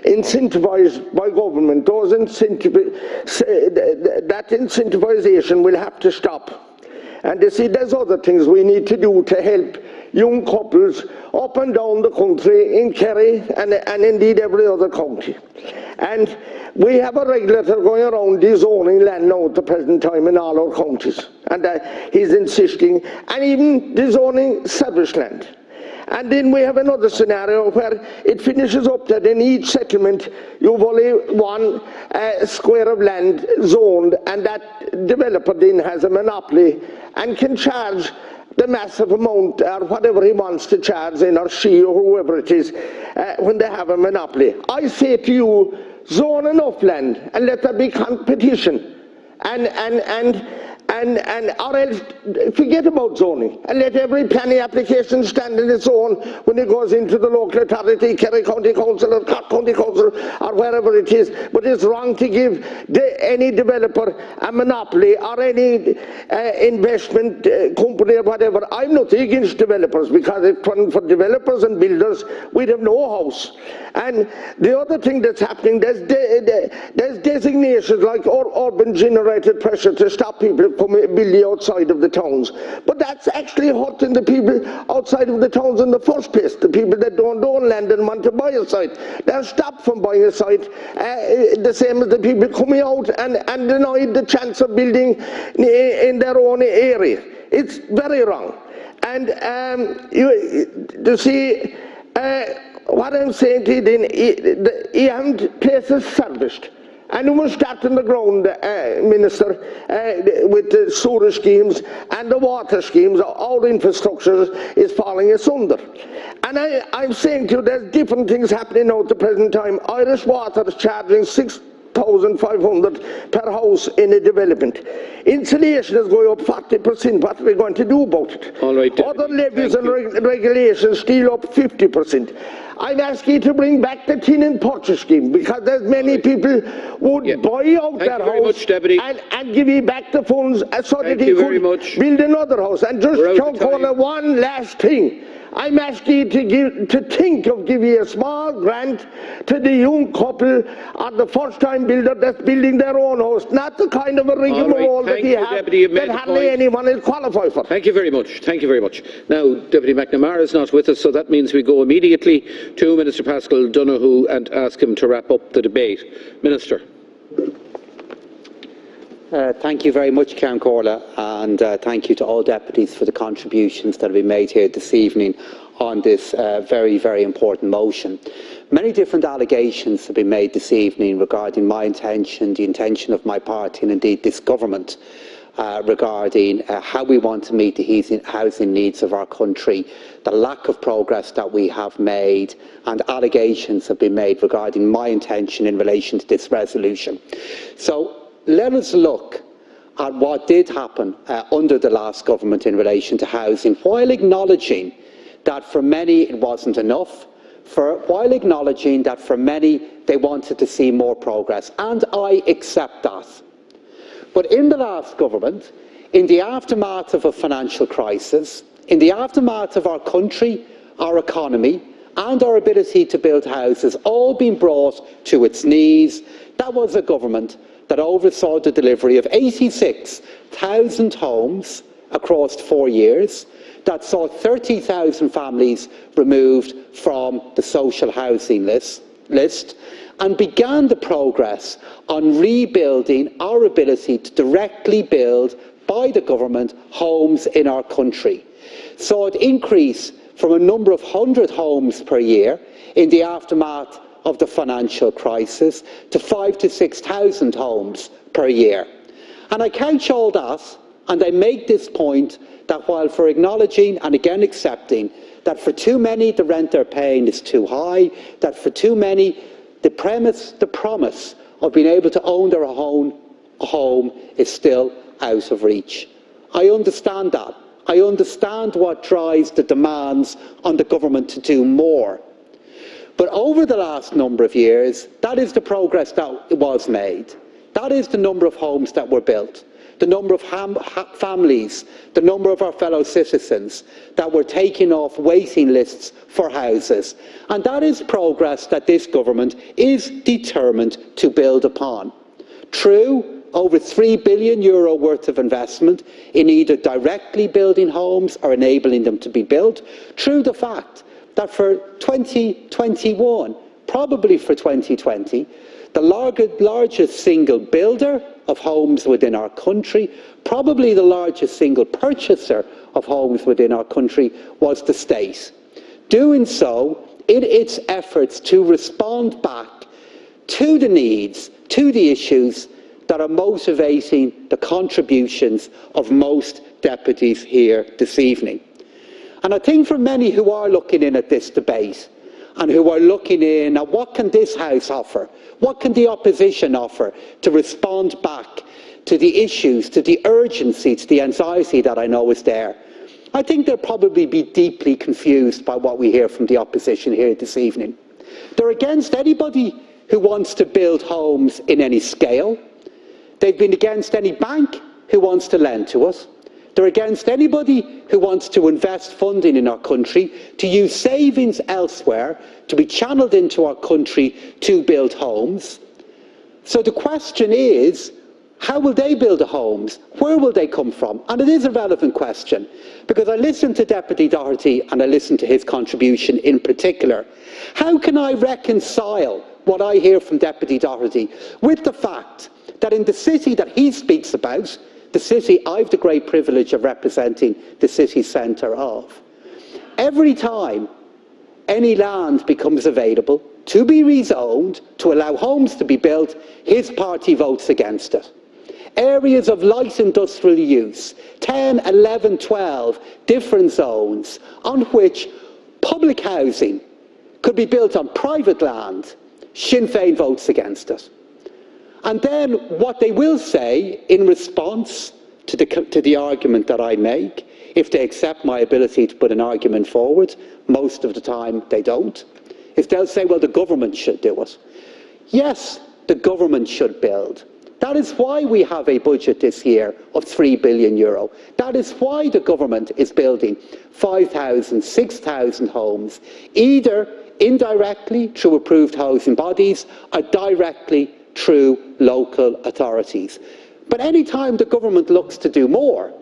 incentivised by government. That incentivization will have to stop. And you see, there's other things we need to do to help young couples up and down the country, in Kerry and indeed every other county. And we have a regulator going around dezoning land now at the present time in all our counties. And he's insisting, and even dezoning established land. And then we have another scenario where it finishes up that in each settlement you've only one square of land zoned, and that developer then has a monopoly and can charge the massive amount or whatever he wants to charge in, or she or whoever it is, when they have a monopoly. I say to you, zone enough land and let there be competition, or else forget about zoning and let every planning application stand in its own when it goes into the local authority, Kerry County Council or Cork County Council or wherever it is. But it's wrong to give any developer a monopoly, or any investment company or whatever. I'm not against developers, because if it wasn't for developers and builders, we'd have no house. And the other thing that's happening, there's designations like urban generated pressure to stop people from building outside of the towns. But that's actually hurting the people outside of the towns in the first place, the people that don't own land and want to buy a site. They're stopped from buying a site, the same as the people coming out and denied the chance of building in their own area. It's very wrong. And you see, what I'm saying to you then, you haven't places serviced. And you must start on the ground, Minister, with the sewer schemes and the water schemes. All the infrastructure is falling asunder. And I'm saying to you, there's different things happening now at the present time. Irish Water is charging $6,500 per house in a development. Insulation is going up 40%. What are we going to do about it? All right, other levies and regulations still up 50%. I'm asking you to bring back the tin and purchase scheme, because there's many people would buy out their house and give you back the funds so that he could build another house. And just one last thing. I'm asking you to think of giving a small grant to the young couple or the first-time builder that's building their own house, not the kind of a rigmarole that he has that hardly anyone is qualified for. Thank you very much. Thank you very much. Now, Deputy McNamara is not with us, so that means we go immediately to Minister Pascal Donohue and ask him to wrap up the debate. Minister. Thank you very much, Ceann Comhairle, and thank you to all deputies for the contributions that have been made here this evening on this very, very important motion. Many different allegations have been made this evening regarding my intention, the intention of my party, and indeed this government, regarding how we want to meet the housing needs of our country, the lack of progress that we have made, and allegations have been made regarding my intention in relation to this resolution. So let us look at what did happen under the last government in relation to housing, while acknowledging that for many it wasn't enough, while acknowledging that for many they wanted to see more progress, and I accept that. But in the last government, in the aftermath of a financial crisis, in the aftermath of our country, our economy, and our ability to build houses all being brought to its knees, that was a government that oversaw the delivery of 86,000 homes across 4 years, that saw 30,000 families removed from the social housing list, and began the progress on rebuilding our ability to directly build by the government homes in our country. Saw it increase from a number of 100 homes per year in the aftermath of the financial crisis to 5,000 to 6,000 homes per year. And I couch all that, and I make this point that while for acknowledging and again accepting that for too many the rent they're paying is too high, that for too many the promise of being able to own their own home is still out of reach. I understand that. I understand what drives the demands on the government to do more. But over the last number of years, that is the progress that was made. That is the number of homes that were built, the number of families, the number of our fellow citizens that were taking off waiting lists for houses. And that is progress that this government is determined to build upon. True, over €3 billion worth of investment in either directly building homes or enabling them to be built. True the fact that for 2021, probably for 2020, the largest single builder of homes within our country, probably the largest single purchaser of homes within our country, was the state. doing so in its efforts to respond back to the needs, to the issues that are motivating the contributions of most deputies here this evening. And I think for many who are looking in at this debate and who are looking in at what can this House offer, what can the opposition offer to respond back to the issues, to the urgency, to the anxiety that I know is there, I think they'll probably be deeply confused by what we hear from the opposition here this evening. They're against anybody who wants to build homes in any scale. They've been against any bank who wants to lend to us. They're against anybody who wants to invest funding in our country, to use savings elsewhere, to be channelled into our country to build homes. So the question is, how will they build the homes? Where will they come from? And it is a relevant question, because I listened to Deputy Doherty and I listened to his contribution in particular. How can I reconcile what I hear from Deputy Doherty with the fact that in the city that he speaks about, the city I've the great privilege of representing the city centre of, every time any land becomes available to be rezoned, to allow homes to be built, his party votes against it. Areas of light industrial use, 10, 11, 12 different zones on which public housing could be built on private land, Sinn Féin votes against it. And then what they will say in response to the argument that I make, if they accept my ability to put an argument forward, most of the time they don't, is they'll say, well, the government should do it. Yes, the government should build. That is why we have a budget this year of €3 billion. That is why the government is building 5,000, 6,000 homes, either indirectly through approved housing bodies or directly through local authorities. But any time the government looks to do more,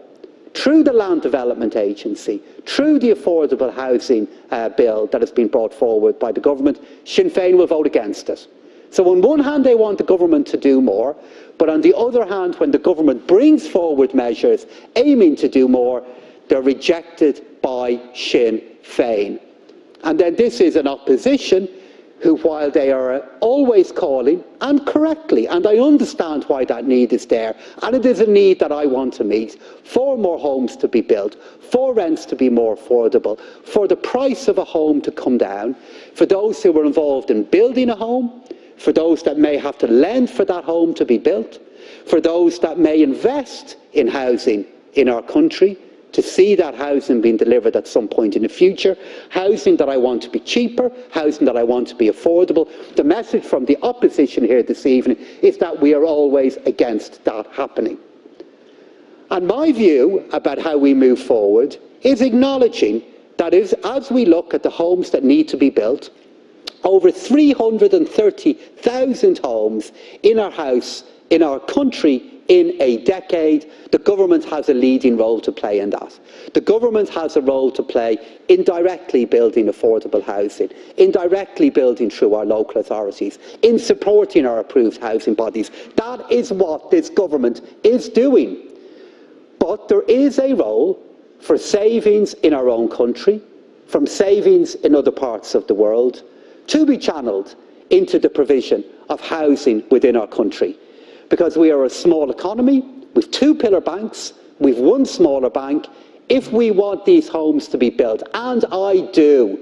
through the Land Development Agency, through the affordable housing bill that has been brought forward by the government, Sinn Féin will vote against it. So on one hand they want the government to do more, but on the other hand, when the government brings forward measures aiming to do more, they're rejected by Sinn Féin. And then this is an opposition who, while they are always calling, and correctly, and I understand why that need is there, and it is a need that I want to meet, for more homes to be built, for rents to be more affordable, for the price of a home to come down, for those who are involved in building a home, for those that may have to lend for that home to be built, for those that may invest in housing in our country, to see that housing being delivered at some point in the future, housing that I want to be cheaper, housing that I want to be affordable. The message from the opposition here this evening is that we are always against that happening. And my view about how we move forward is acknowledging that as we look at the homes that need to be built, over 330,000 homes in our country in a decade, the government has a leading role to play in that. The government has a role to play in directly building affordable housing, in directly building through our local authorities, in supporting our approved housing bodies. That is what this government is doing. But there is a role for savings in our own country, from savings in other parts of the world, to be channelled into the provision of housing within our country. Because we are a small economy, with two pillar banks, we've one smaller bank. If we want these homes to be built, and I do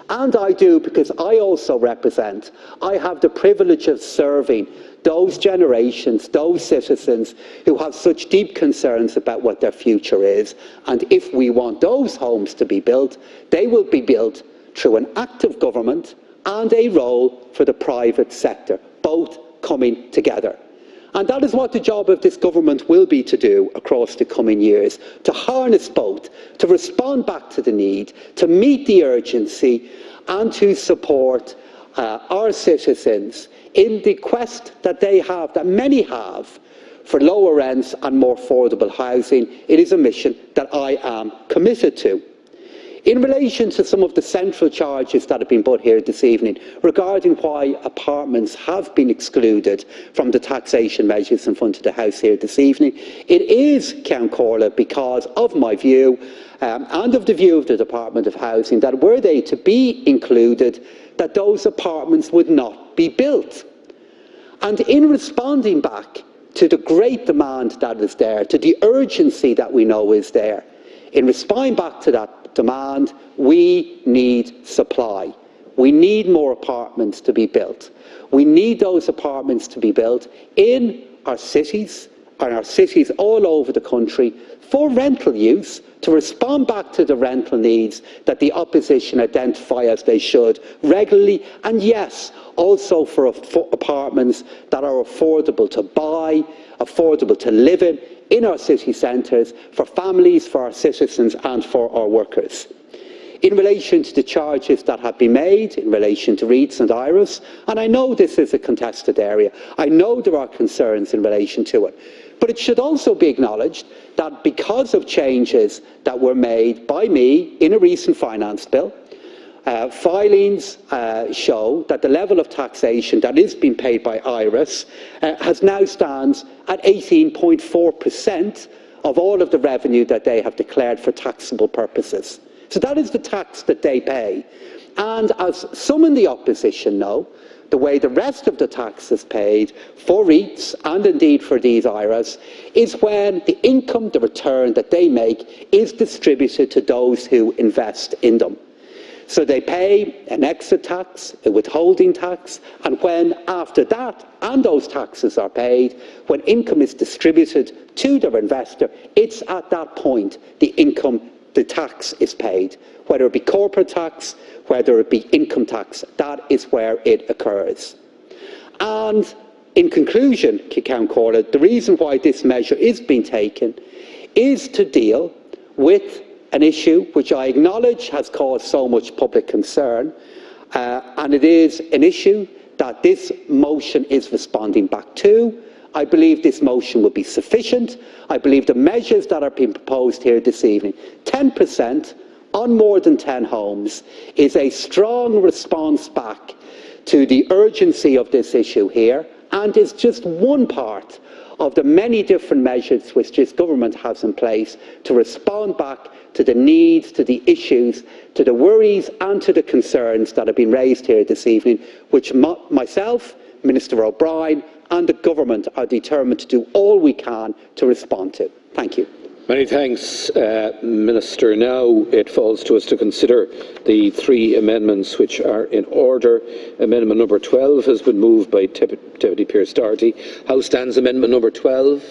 because I also represent, I have the privilege of serving those generations, those citizens who have such deep concerns about what their future is. And if we want those homes to be built, they will be built through an active government and a role for the private sector, both coming together. And that is what the job of this government will be to do across the coming years, to harness both, to respond back to the need, to meet the urgency, and to support our citizens in the quest that they have, that many have, for lower rents and more affordable housing. It is a mission that I am committed to. In relation to some of the central charges that have been put here this evening regarding why apartments have been excluded from the taxation measures in front of the House here this evening, it is, Ceann Comhairle, because of my view and of the view of the Department of Housing that were they to be included, that those apartments would not be built. And in responding back to the great demand that is there, to the urgency that we know is there, in responding back to that demand, we need supply. We need more apartments to be built. We need those apartments to be built in our cities, and our cities all over the country, for rental use, to respond back to the rental needs that the opposition identify as they should regularly, and yes, also for apartments that are affordable to buy, affordable to live in our city centres, for families, for our citizens and for our workers. In relation to the charges that have been made in relation to REITs and IRAs, and I know this is a contested area, I know there are concerns in relation to it, but it should also be acknowledged that because of changes that were made by me in a recent finance bill, filings show that the level of taxation that is being paid by IRAs has now stands at 18.4% of all of the revenue that they have declared for taxable purposes. So that is the tax that they pay. And as some in the opposition know, the way the rest of the tax is paid for REITs and indeed for these IRAs is when the income, the return that they make is distributed to those who invest in them. So they pay an exit tax, a withholding tax, and when after that and those taxes are paid, when income is distributed to their investor, it's at that point the tax is paid. Whether it be corporate tax, whether it be income tax, that is where it occurs. And in conclusion, Ceann Comhairle, the reason why this measure is being taken is to deal with an issue which I acknowledge has caused so much public concern, and it is an issue that this motion is responding back to. I believe this motion will be sufficient. I believe the measures that are being proposed here this evening, 10% on more than 10 homes, is a strong response back to the urgency of this issue here, and is just one part of the many different measures which this government has in place to respond back to the needs, to the issues, to the worries and to the concerns that have been raised here this evening, which myself, Minister O'Brien and the government are determined to do all we can to respond to. Thank you. Many thanks, Minister. Now it falls to us to consider the three amendments which are in order. Amendment number 12 has been moved by Deputy Pearse Doherty. How stands amendment number 12?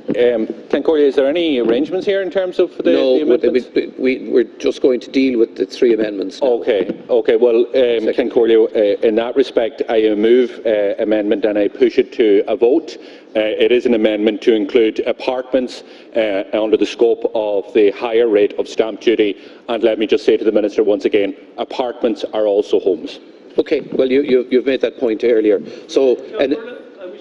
Ceann Comhairle, is there any arrangements here in terms of the amendments? We're just going to deal with the three amendments now. Okay. Well, Ceann Comhairle, in that respect, I move amendment and I push it to a vote. It is an amendment to include apartments under the scope of the higher rate of stamp duty. And let me just say to the Minister once again, apartments are also homes. Okay, well, you've made that point earlier. So,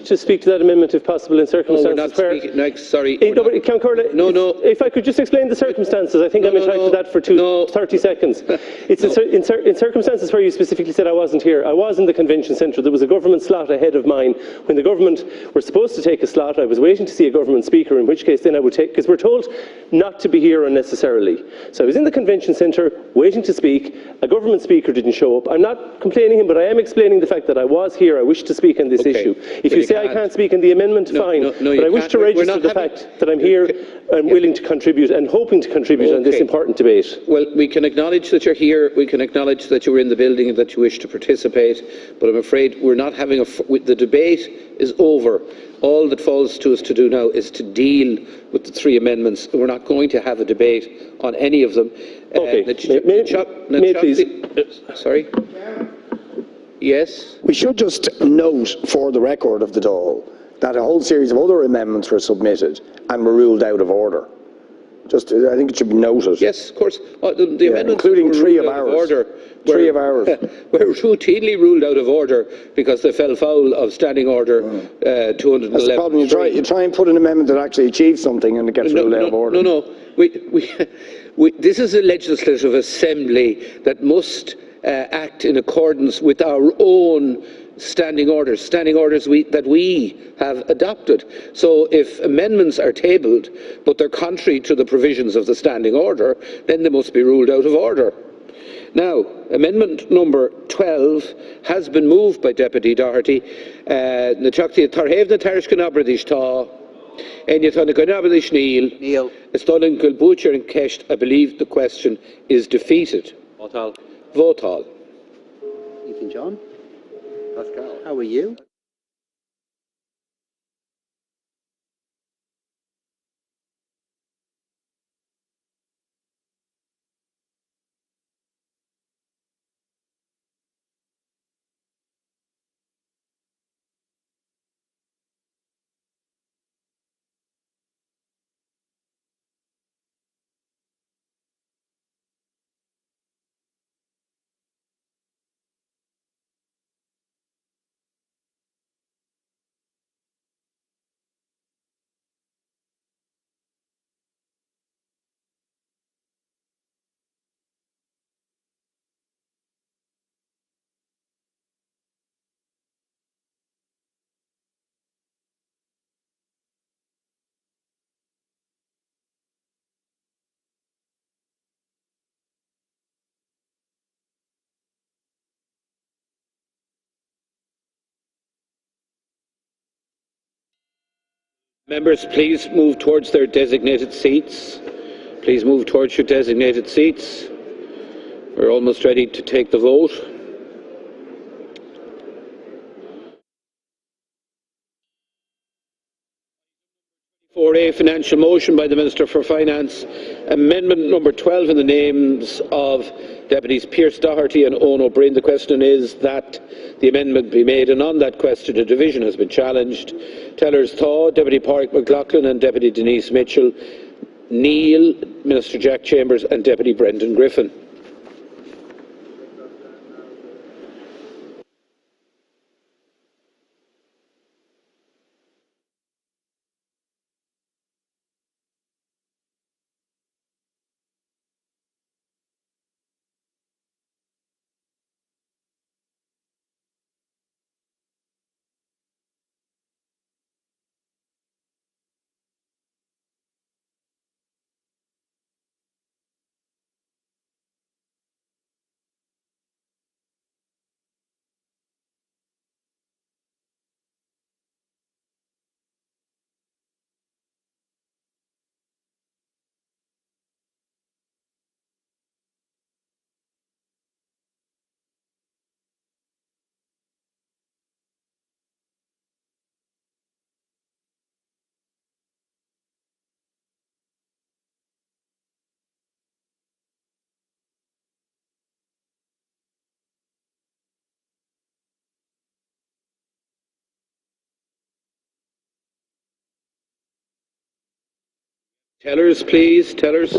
to speak to that amendment, if possible, in circumstances where... sorry. Ceann Comhairle, if I could just explain the circumstances, I think I'm entitled to that for 30 seconds. It's in circumstances where you specifically said I wasn't here. I was in the convention centre. There was a government slot ahead of mine. When the government were supposed to take a slot, I was waiting to see a government speaker, in which case then I would take, because we're told not to be here unnecessarily. So I was in the convention centre, waiting to speak. A government speaker didn't show up. I'm not complaining, but I am explaining the fact that I was here. I wish to speak on this issue. If you say I can't speak on the amendment, fine. But I wish to register the fact that I'm here and willing to contribute and hoping to contribute on this important debate. Well, we can acknowledge that you're here. We can acknowledge that you were in the building and that you wish to participate. But I'm afraid we're not having the debate is over. All that falls to us to do now is to deal with the three amendments. We're not going to have a debate on any of them. Okay. Please. Sorry. Yes? We should just note for the record of the Dáil that a whole series of other amendments were submitted and were ruled out of order. I think it should be noted. Yes, of course. The amendments including three of ours. Were routinely ruled out of order because they fell foul of Standing Order 211. That's the problem. You try and put an amendment that actually achieves something and it gets ruled out of order. No. This is a legislative assembly that must act in accordance with our own standing orders that we have adopted. So if amendments are tabled but they're contrary to the provisions of the standing order, then they must be ruled out of order. Now, amendment number 12 has been moved by Deputy Doherty. Na teachtaí tarthaibh na tairceann aibreadís tá, Aine tá na gcoinne aibreadís Níl. Stalin Gulbúcher and Kesht. I believe the question is defeated. Votal. Ethan John. Pascal. How are you? Members, please move towards their designated seats. Please move towards your designated seats. We're almost ready to take the vote. A financial motion by the Minister for Finance. Amendment number 12 in the names of Deputies Pearse Doherty and Eoin O'Brien. The question is that the amendment be made, and on that question a division has been challenged. Tellers Thaw, Deputy Pádraig McLaughlin and Deputy Denise Mitchell, Neil, Minister Jack Chambers and Deputy Brendan Griffin. Tellers, please. Tellers.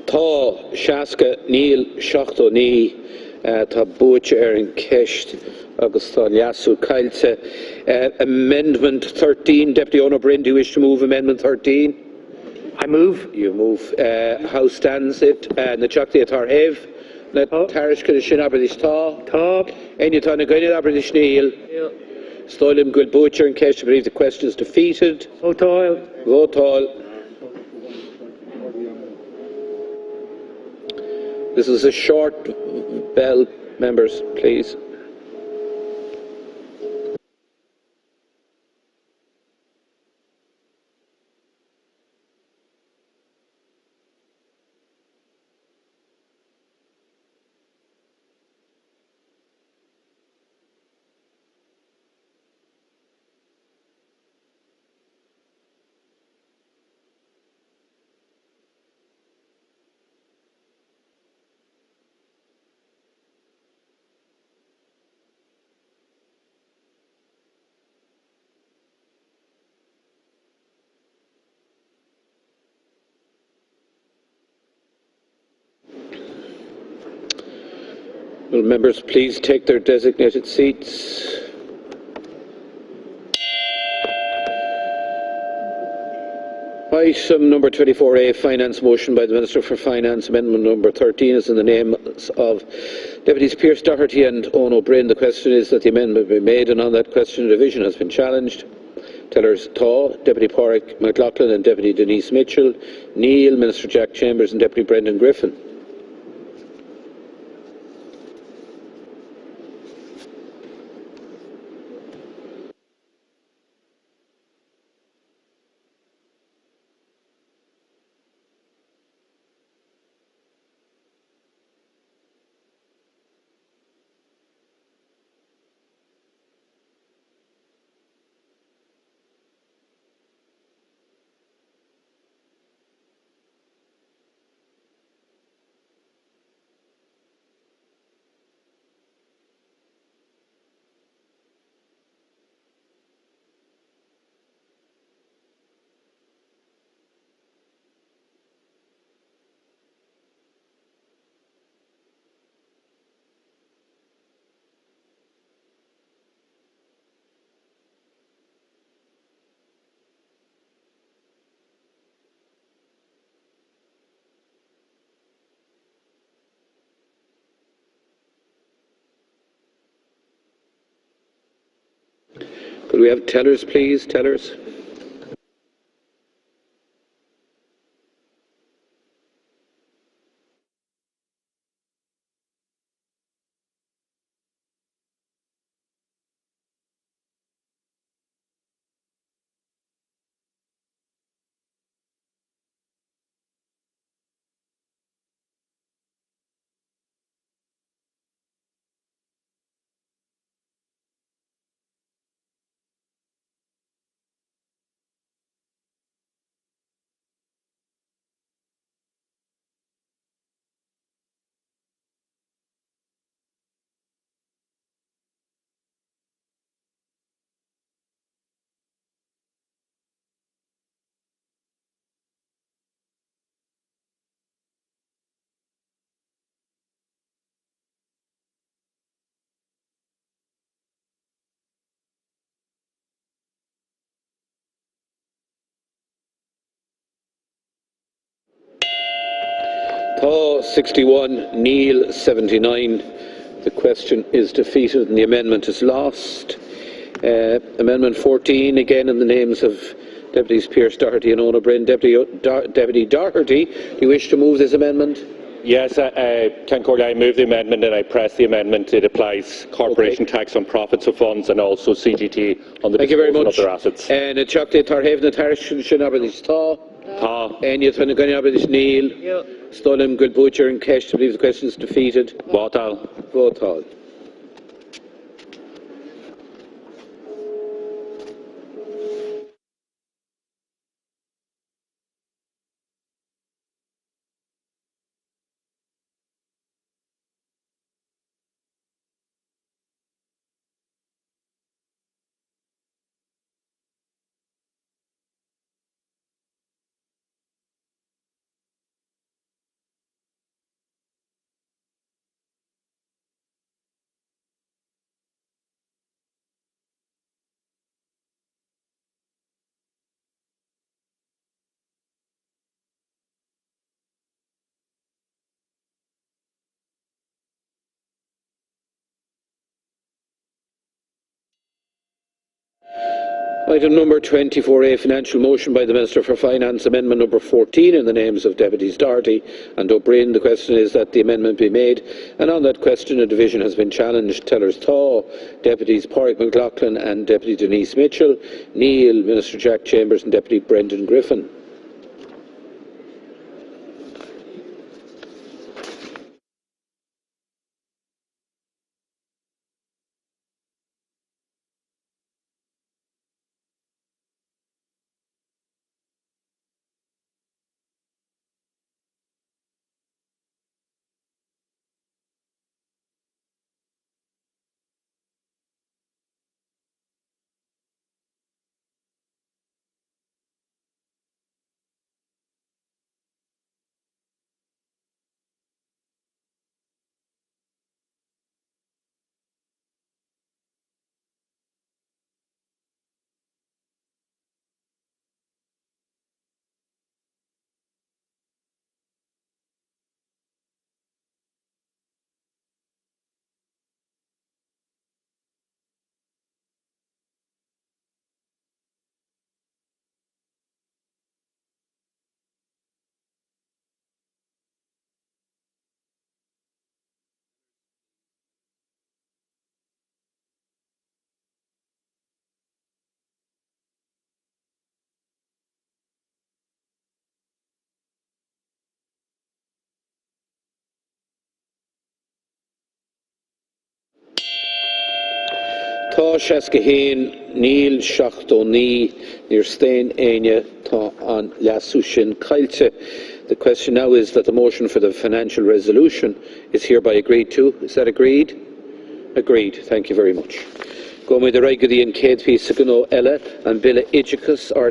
Tá Seaca Níl Seachtain Ní tá buaite an ceist agus tá leasú cailte. Amendment 13, Deputy Eoin O'Brien, do you wish to move Amendment 13? I move. You move. How stands it? Na teachtaí tarthaibh na tairceann sin aibreadís tá. Tá. Aine tá na gcoinne aibreadís Níl. Stoilm Gulbúcher and Kesht. I believe the question is defeated. Votal. Votal. This is a short bell, members, please. Will members please take their designated seats? Item number 24A, Finance motion by the Minister for Finance, amendment number 13 is in the names of Deputies Pearse Doherty and Eoin O'Brien. The question is that the amendment be made, and on that question a division has been challenged. Tellers Taw, Deputy Pádraig McLaughlin and Deputy Denise Mitchell, Neil, Minister Jack Chambers and Deputy Brendan Griffin. Could we have tellers, please? Tellers. Taw 61, Neil 79. The question is defeated and the amendment is lost. Amendment 14, again in the names of Deputies Pearse Doherty and Eoin O'Brien. Deputy Doherty, do you wish to move this amendment? Yes, I move the amendment and I press the amendment. It applies corporation tax on profits of funds and also CGT on the disposal of their assets. And a chocolate tarhaven at Harrison Shinabadis Taw. And you turn again about this Neil. Stolen good butcher and cash to believe the question is defeated. Votal. Votal. Item number 24A, financial motion by the Minister for Finance, amendment number 14 in the names of Deputies Doherty and O'Brien. The question is that the amendment be made, and on that question a division has been challenged. Tellers Taw, Deputies Pádraig McLaughlin and Deputy Denise Mitchell, Neil, Minister Jack Chambers and Deputy Brendan Griffin. Dáis Escahin, Neil Shachtoni, Nirstein Anya, Ta on Lasushin Kailte. The question now is that the motion for the financial resolution is hereby agreed to. Is that agreed? Agreed. Thank you very much. Go with the Rigudi and Kate P. Sagano Ella and Billa Ichicus or